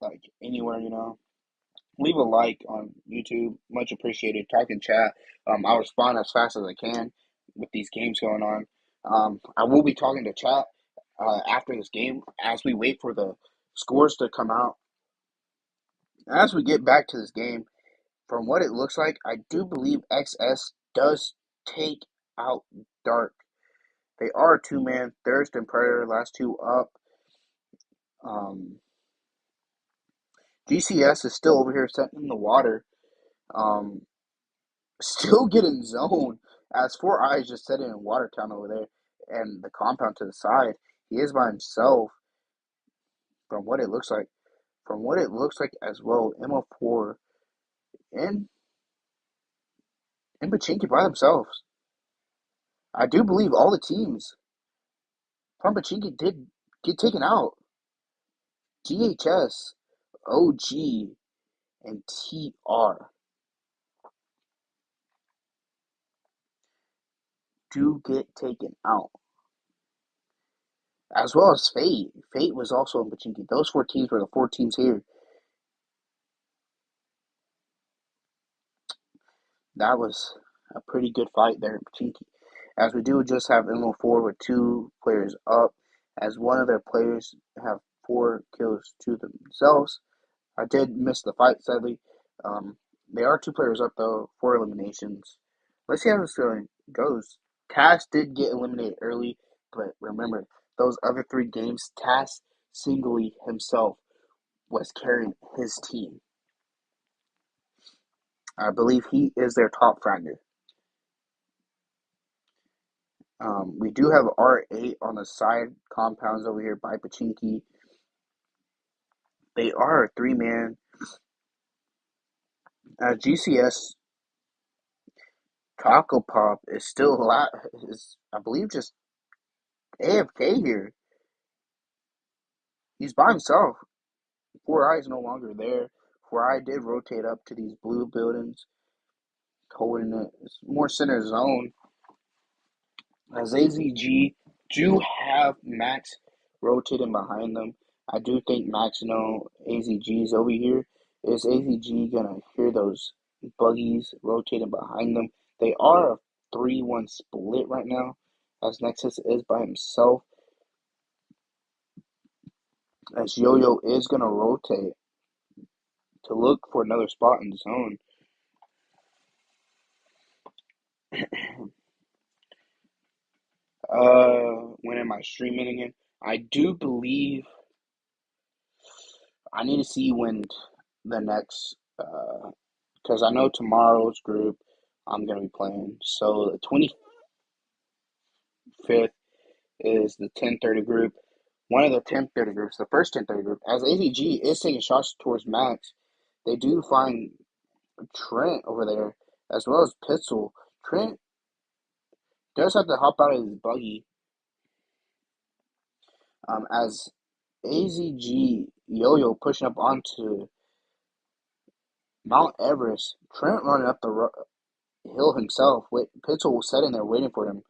like anywhere, you know. Leave a like on YouTube. Much appreciated. Talk in chat. I'll respond as fast as I can with these games going on. I will be talking to chat after this game as we wait for the scores to come out. As we get back to this game, from what it looks like, I do believe XS does take out Dark. They are a 2-man, Thirst and Predator, last 2 up. GCS is still over here setting in the water. Still getting zoned As Four Eyes just sitting in Watertown over there, and the compound to the side, he is by himself. From what it looks like, as well, MO4 and Pachinki by themselves. I do believe all the teams from Pachinki did get taken out. GHS, OG, and TR do get taken out, as well as Fate. Fate was also in Pachinki. Those four teams were the four teams here. That was a pretty good fight there in Pachinki. As we do just have MO4 with two players up, as one of their players have 4 kills to themselves. I did miss the fight, sadly. They are two players up, though, 4 eliminations. Let's see how this goes. Tass did get eliminated early, but remember, those other 3 games, Tass singly himself was carrying his team. I believe he is their top fragger. We do have R8 on the side compounds over here by Pachinki. They are a 3-man. GCS Taco Pop is still is I believe just AFK here. He's by himself. Four Eye is no longer there. Four Eye did rotate up to these blue buildings, holding it. It's more center zone. As AZG do have Max rotating behind them. I do think Max know AZG's over here. Is AZG gonna hear those buggies rotating behind them? They are a 3-1 split right now, as Nexus is by himself. As Yo-Yo is gonna rotate to look for another spot in the zone. When am I streaming again? I do believe I need to see when the next because I know tomorrow's group I'm gonna be playing. So the 25th is the 10:30 group. One of the 10:30 groups, the first 10:30 group, as AVG is taking shots towards Max, they do find Trent over there as well as Pitzel. Trent does have to hop out of his buggy as AZG Yo-Yo pushing up onto Mount Everest. Trent running up the hill himself. Pitzel was sitting there waiting for him.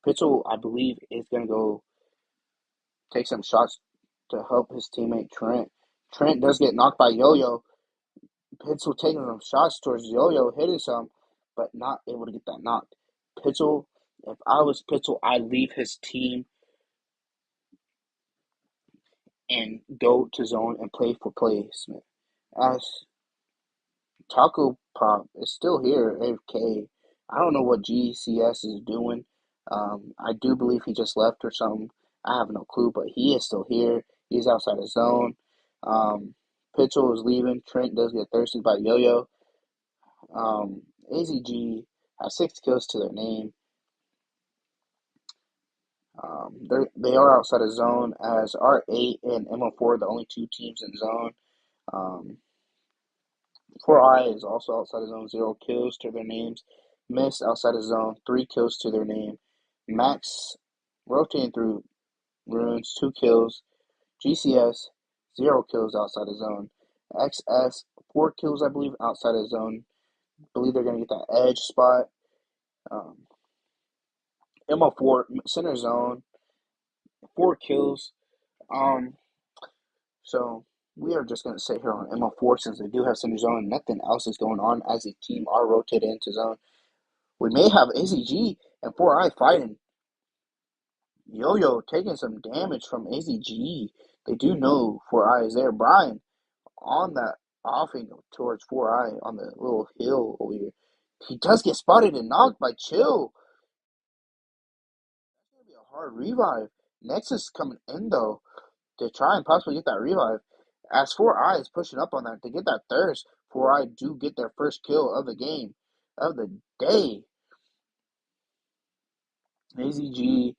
Pitzel, I believe, is going to go take some shots to help his teammate Trent. Trent does get knocked by Yo-Yo. Pitzel taking some shots towards Yo-Yo, hitting some, but not able to get that knock. Pitzel, if I was Pitzel, I'd leave his team and go to zone and play for placement. As Taco Pop is still here, AFK. I don't know what GCS is doing. I do believe he just left or something. I have no clue, but he is still here. He's outside the zone. Pitchell is leaving. Trent does get thirsty by Yo-Yo. AZG has 6 kills to their name. They are outside of zone as R8 and MO4 are the only 2 teams in zone. Four Eye is also outside of zone, 0 kills to their names. Miss outside of zone, 3 kills to their name. Max rotating through ruins, 2 kills. GCS, 0 kills outside of zone. XS, 4 kills, I believe, outside of zone. Believe they're gonna get that edge spot. MO4 center zone, 4 kills. So we are just gonna sit here on MO4 since they do have center zone and nothing else is going on as a team are rotated into zone. We may have AZG and 4i fighting. Yo-Yo taking some damage from AZG. They do know 4i is there. Brian on that offing towards 4i on the little hill over here. He does get spotted and knocked by Chill. That's going to be a hard revive. Nexus coming in though to try and possibly get that revive. As 4i is pushing up on that to get that thirst, 4i do get their first kill of the game, of the day. AZG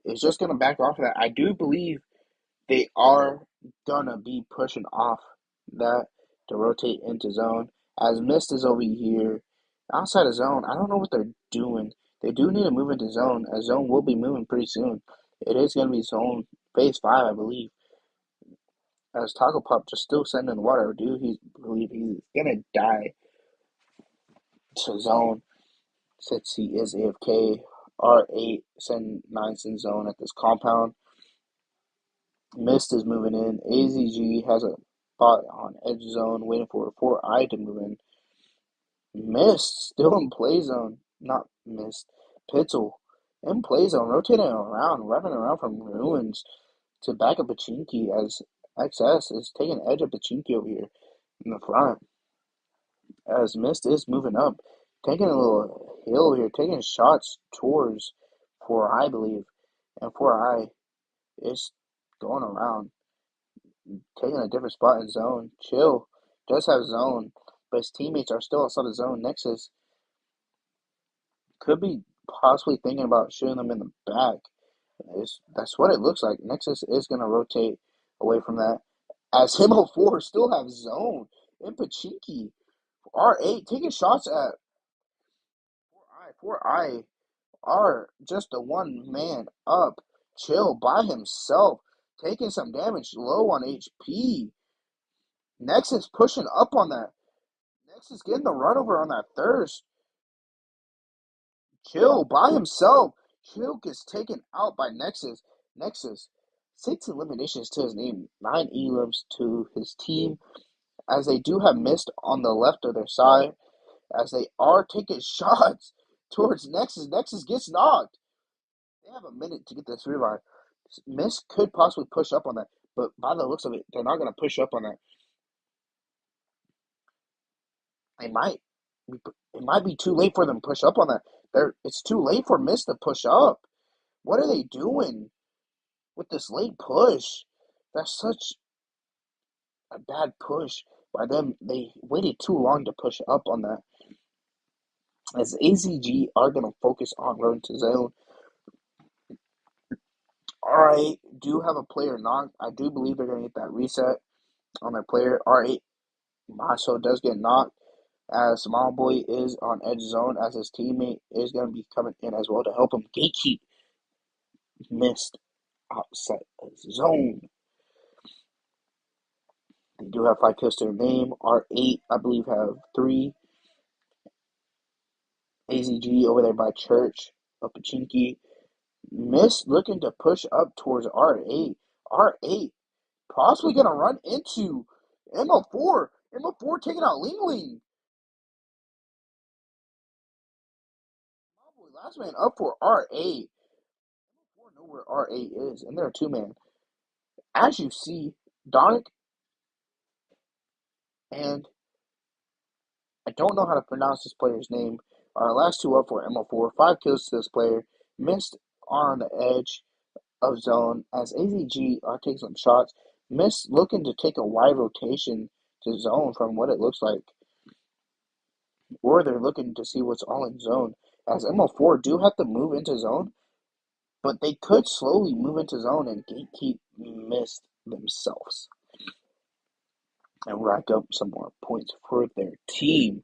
is just going to back off of that. I do believe they are going to be pushing off that to rotate into zone. As Mist is over here outside of zone, I don't know what they're doing. They do need to move into zone, as zone will be moving pretty soon. It is going to be zone phase 5, I believe. As Taco Pop just still sending in the water, do he believe he's going to die to zone since he is AFK. R8 send 9 in zone at this compound. Mist is moving in. AZG has a bot on edge zone waiting for 4I to move in. Mist still in play zone. Not Mist. Pitzel in play zone, rotating around, wrapping around from ruins to back up Pachinki as XS is taking edge of Pachinki over here in the front. As Mist is moving up, taking a little hill here, taking shots towards 4I, I believe. And 4I is going around, taking a different spot in zone. Chill does have zone, but his teammates are still outside of zone. Nexus could be possibly thinking about shooting them in the back. That's what it looks like. Nexus is going to rotate away from that. As Himo4 still have zone. And Pachinki, R8 taking shots at 4I. 4I are just a one man up. Chill by himself, taking some damage, low on HP. Nexus pushing up on that. Nexus getting the run over on that thirst. Chill by himself. Chill gets taken out by Nexus. Nexus, 6 eliminations to his name, 9 elims to his team, as they do have missed on the left of their side, as they are taking shots towards Nexus. Nexus gets knocked. They have a minute to get this revive. Mist could possibly push up on that, but by the looks of it, they're not going to push up on that. They might. It might be too late for them to push up on that. It's too late for Mist to push up. What are they doing with this late push? That's such a bad push by them. They waited too long to push up on that. As AZG are going to focus on running to zone. R8 do have a player knocked. I do believe they're going to get that reset on their player. R8 Maso does get knocked, as Small Boy is on edge zone, as his teammate is going to be coming in as well to help him gatekeep. Missed outside zone. They do have 5 kills to their name. R8, I believe, have 3. AZG over there by Church of Pachinki. Miss looking to push up towards R8. R8 possibly going to run into MO4. MO4 taking out Ling Ling. Last man up for R8. MO4 know where R8 is, and they're a 2-man. As you see, Donic and I don't know how to pronounce this player's name. Our last 2 up for MO4. 5 kills to this player. Missed on the edge of zone as AZG are taking some shots. Miss looking to take a wide rotation to zone from what it looks like. Or they're looking to see what's all in zone. As MO4 do have to move into zone, but they could slowly move into zone and gatekeep Mist themselves and rack up some more points for their team.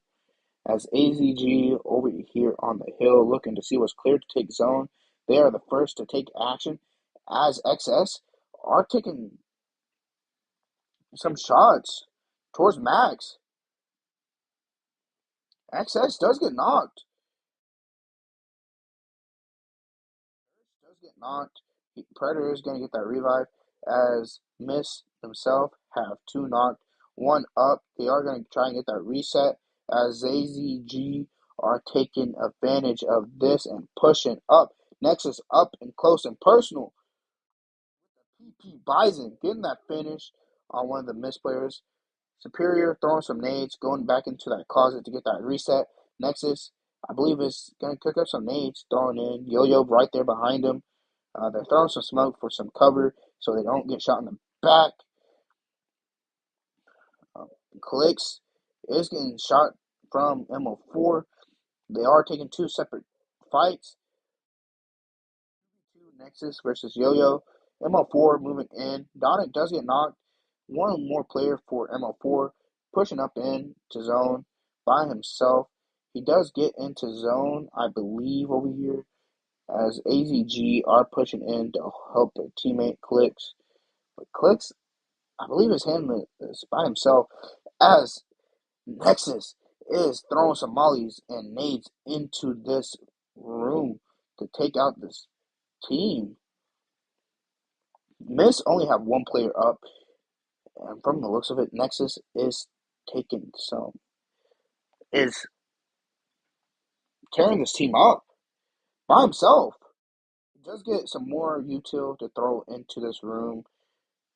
As AZG over here on the hill looking to see what's clear to take zone. They are the first to take action as XS are taking some shots towards Max. XS does get knocked. Does get knocked. Predator is going to get that revive as Miss themselves have 2 knocked, 1 up. They are going to try and get that reset as AZG are taking advantage of this and pushing up. Nexus up and close and personal. PP Bison getting that finish on one of the Miss players. Superior throwing some nades, going back into that closet to get that reset. Nexus, I believe, is going to cook up some nades, throwing in. Yo-Yo right there behind him. They're throwing some smoke for some cover so they don't get shot in the back. Clicks is getting shot from MO4. They are taking 2 separate fights. Nexus versus Yo-Yo. ML4 moving in. Donick does get knocked. One more player for ML4 pushing up in to zone by himself. He does get into zone, I believe, over here as AZG are pushing in to help their teammate Clicks. But Clicks, I believe, is handling this by himself as Nexus is throwing some mollies and nades into this room to take out this team. Miss only have one player up, and from the looks of it, Nexus is taking some is carrying this team up by himself. He does get some more util to throw into this room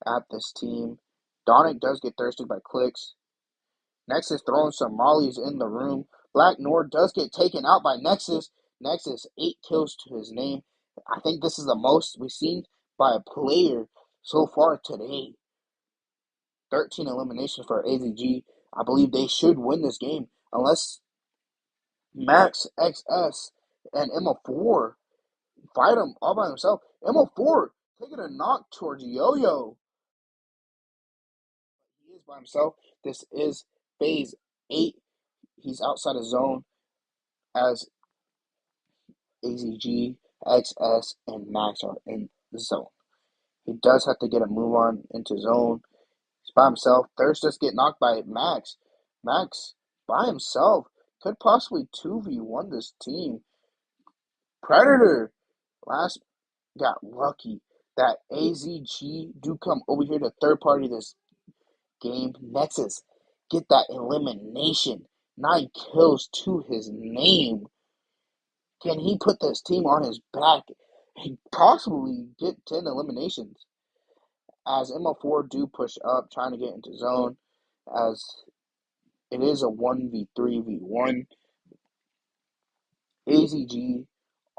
at this team. Donick does get thirsted by clicks. Nexus throwing some mollies in the room. Black Nord does get taken out by Nexus. Nexus 8 kills to his name. I think this is the most we've seen by a player so far today. 13 eliminations for AZG. I believe they should win this game unless Max, XS, and ML4 fight him all by himself. ML4 taking a knock towards Yo-Yo. He is by himself. This is phase 8. He's outside of zone as AZG, XS, and Max are in the zone. He does have to get a move on into zone. He's by himself. Thirst just get knocked by Max. Max by himself could possibly 2v1 this team. Predator last got lucky that AZG do come over here to third party this game. Nexus get that elimination. 9 kills to his name. Can he put this team on his back and possibly get 10 eliminations? As ML4 do push up, trying to get into zone, as it is a 1v3v1. AZG,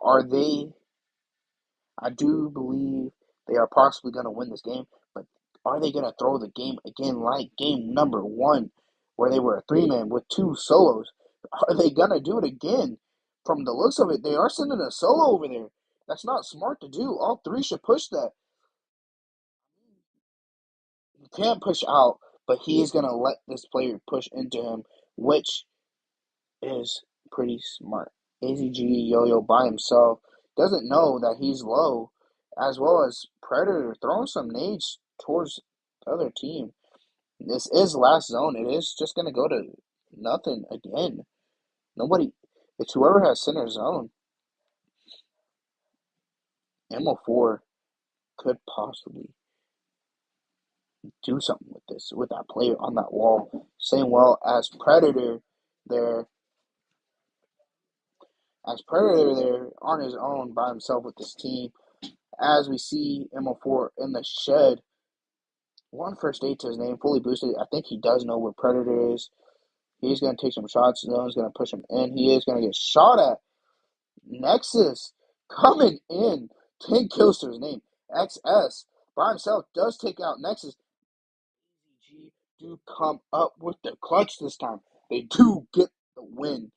are they I do believe they are possibly going to win this game, but are they going to throw the game again like game number 1, where they were a 3-man with 2 solos? Are they going to do it again? From the looks of it, they are sending a solo over there. That's not smart to do. All 3 should push that. He can't push out, but he is going to let this player push into him, which is pretty smart. AZG Yo-Yo by himself doesn't know that he's low, as well as Predator throwing some nades towards the other team. This is last zone. It is just going to go to nothing again. Nobody, it's whoever has center zone. MO4 could possibly do something with this, with that player on that wall. Same well as Predator there. As Predator there on his own by himself with this team. As we see MO4 in the shed, one first aid to his name, fully boosted. I think he does know where Predator is. He's going to take some shots. Zone's going to push him in. He is going to get shot at. Nexus coming in. 10 kills to his name. XS by himself does take out Nexus. AZG do come up with the clutch this time. They do get the win.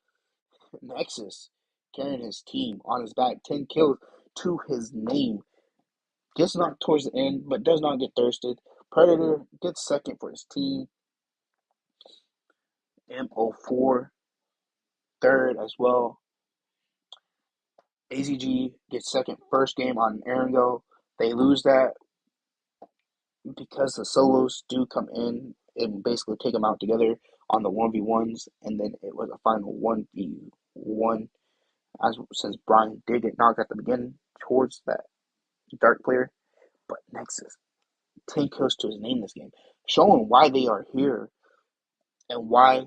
Nexus carrying his team on his back. 10 kills to his name. Gets knocked towards the end, but does not get thirsted. Predator gets second for his team. MO4 third as well. AZG gets second first game on Erangel. They lose that because the solos do come in and basically take them out together on the 1v1s, and then it was a final 1v1. As since Brian did get knocked at the beginning towards that dark player, but Nexus 10 kills to his name this game, showing why they are here and why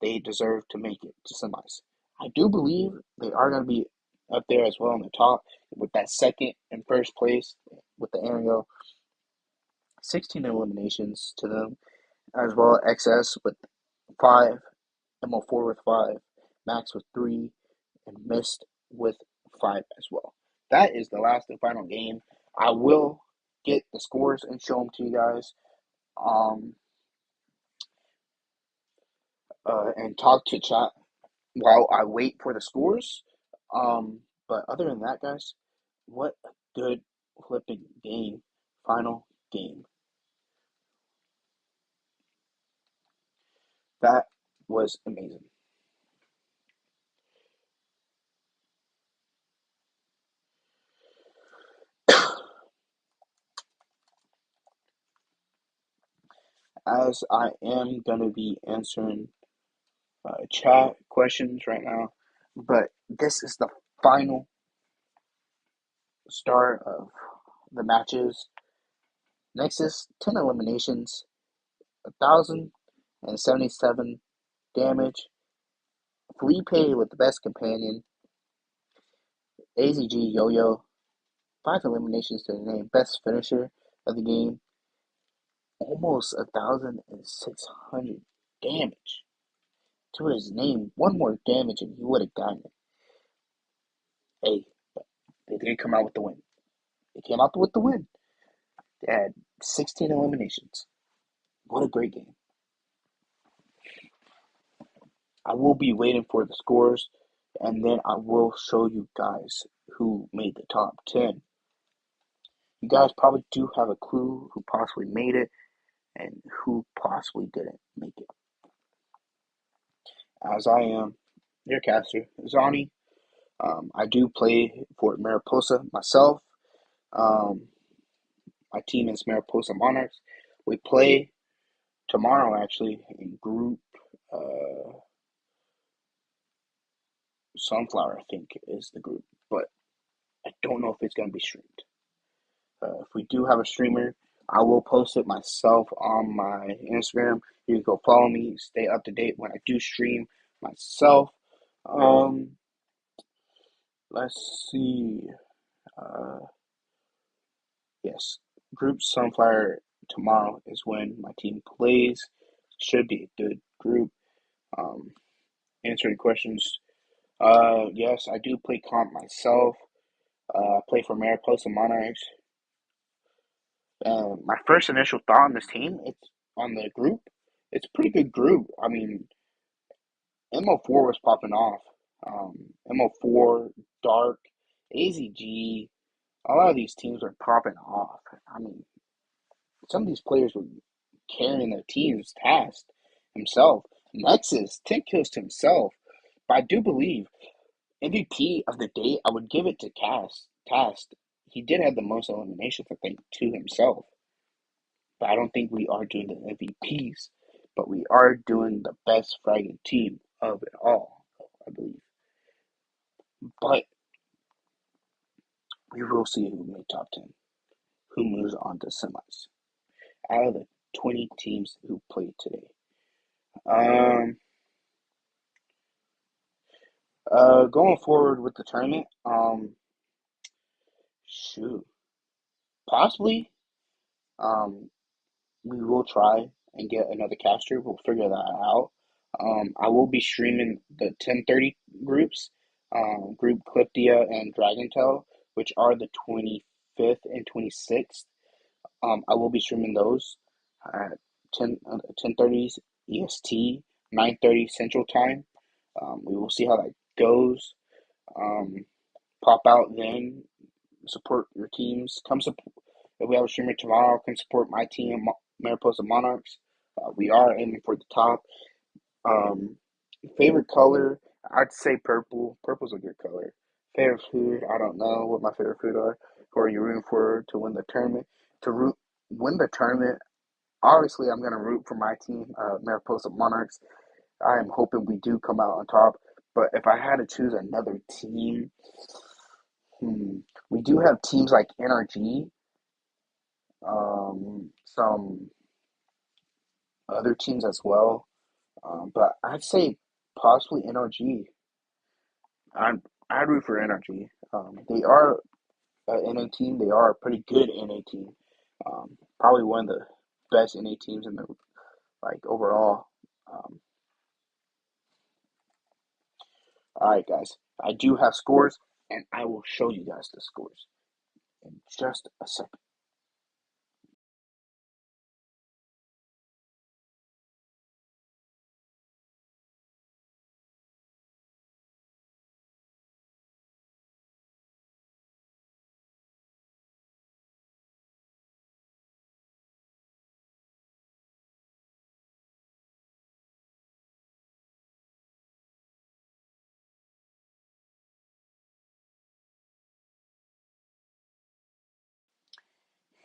they deserve to make it to semis. I do believe they are going to be up there as well on the top with that second and first place with the Ariel. 16 eliminations to them, as well XS with 5, MO4 with 5, Max with 3, and Mist with 5 as well. That is the last and final game. I will get the scores and show them to you guys. And talk to chat while I wait for the scores. But other than that, guys, what a good flipping game. Final game. That was amazing. As I am going to be answering chat questions right now, but this is the final start of the matches. Nexus 10 eliminations, 1,077 damage. Felipe with the best companion. AZG Yo-Yo, 5 eliminations to the name. Best finisher of the game. Almost 1,600 damage to his name. One more damage and he would have gotten it. Hey, they didn't come out with the win. They came out with the win. They had 16 eliminations. What a great game. I will be waiting for the scores, and then I will show you guys who made the top 10. You guys probably do have a clue who possibly made it and who possibly didn't make it. As I am your caster, Zani. I do play for Mariposa myself. Um, my team is Mariposa Monarchs. We play tomorrow actually in group Sunflower, I think is the group, but I don't know if it's going to be streamed. If we do have a streamer, I will post it myself on my Instagram. You can go follow me, stay up to date when I do stream myself. Um, let's see. Uh, yes, Group Sunflower tomorrow is when my team plays. Should be a good group. Um, answering questions. Yes, I do play comp myself. I play for Mariposa Monarchs. My first initial thought on this team, it's on the group. It's a pretty good group. I mean, MO4 was popping off. MO4, Dark, AZG, a lot of these teams are popping off. I mean, some of these players were carrying their teams. Task himself, Nexus, 10 kills to himself. But I do believe MVP of the day, I would give it to Task. He did have the most eliminations, I think, to himself. But I don't think we are doing the MVPs, but we are doing the best fragging team of it all, I believe. But we will see who made top 10, who moves on to semis out of the 20 teams who played today. Um, Going forward with the tournament, shoot, possibly, um, we will try and get another caster. We'll figure that out. I will be streaming the 10:30 groups, Group Cliptia and Dragontail, which are the 25th and 26th. I will be streaming those at 10:30 EST, 9:30 Central Time. We will see how that goes. Um, Pop out then, support your teams. Come support. If we have a streamer tomorrow, come support my team, Mariposa Monarchs. We are aiming for the top. Um, Favorite color, I'd say purple. Purple's a good color. Favorite food, I don't know what my favorite food are. Who are you rooting for to win the tournament? Win the tournament, obviously I'm gonna root for my team, Mariposa Monarchs. I am hoping we do come out on top. But if I had to choose another team, we do have teams like NRG, some other teams as well. But I'd say possibly NRG. I'd root for NRG. They are an NA team. They are a pretty good NA team. Probably one of the best NA teams in the overall. Um, all right, guys. I do have scores, and I will show you guys the scores in just a second.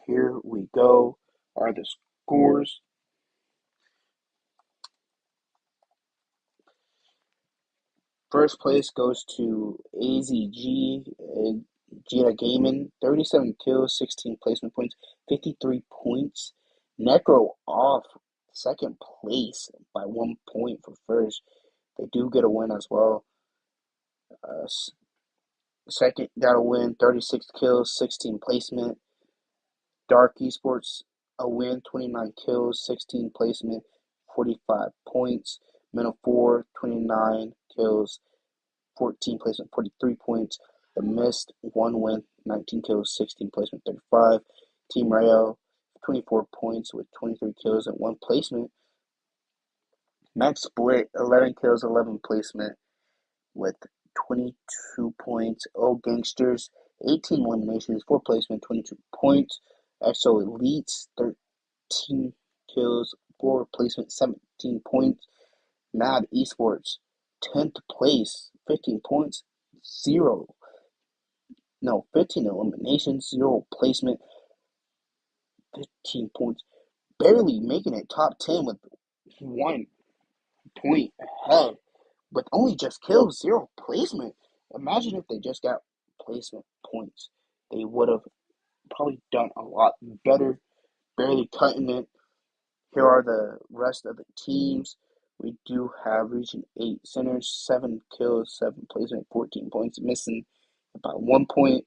Here we go. Are the scores. First place goes to AZG, Gina Gaiman, 37 kills, 16 placement points, 53 points. Necro off second place by 1 point for first. They do get a win as well. Second got a win, 36 kills, 16 placement. Dark Esports a win, 29 kills, 16 placement, 45 points. Middle 4, 29 kills, 14 placement, 43 points. The Mist, 1 win, 19 kills, 16 placement, 35. Team Rayo, 24 points with 23 kills and 1 placement. Max Split, 11 kills, 11 placement with 22 points. Oh Gangsters, 18 eliminations, 4 placement, 22 points. EXO Elites, 13 kills, 4 placement, 17 points. Mad Esports, 10th place, 15 points, 15 eliminations, 0 placement, 15 points. Barely making it top 10 with 1 point ahead, with only just kills, 0 placement. Imagine if they just got placement points. They would have probably done a lot better, barely cutting it. Here are the rest of the teams. We do have Region 8 centers, 7 kills, 7 placement, 14 points, missing about 1 point.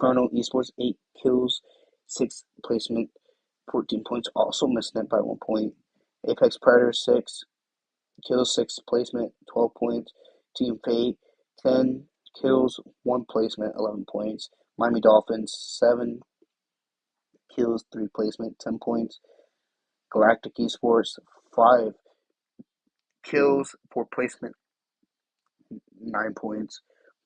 Colonel Esports, 8 kills, 6 placement, 14 points, also missing it by 1 point. Apex Predator, 6 kills, 6 placement, 12 points. Team Fate, 10 kills, 1 placement, 11 points. Miami Dolphins, 7 kills, 3 placement, 10 points. Galactic Esports, 5 kills, 4 placement, 9 points.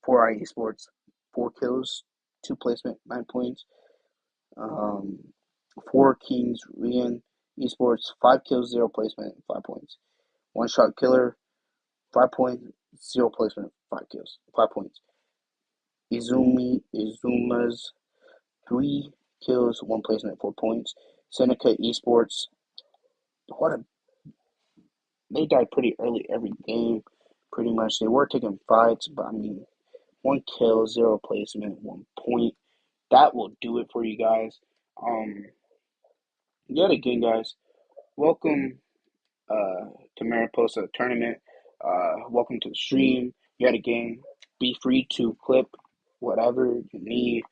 4i Esports, 4 kills, 2 placement, 9 points. 4 Kings Rian Esports, 5 kills, 0 placement, 5 points. One Shot Killer, 5 points, 0 placement, 5 kills, 5 points. Izuma's 3 kills, 1 placement, 4 points. Seneca Esports, what a they died pretty early every game. Pretty much, they were taking fights, but I mean, 1 kill, 0 placement, 1 point. That will do it for you guys. Um, Yet again, guys, welcome to Mariposa tournament. Welcome to the stream. Yet again, be free to clip whatever you need.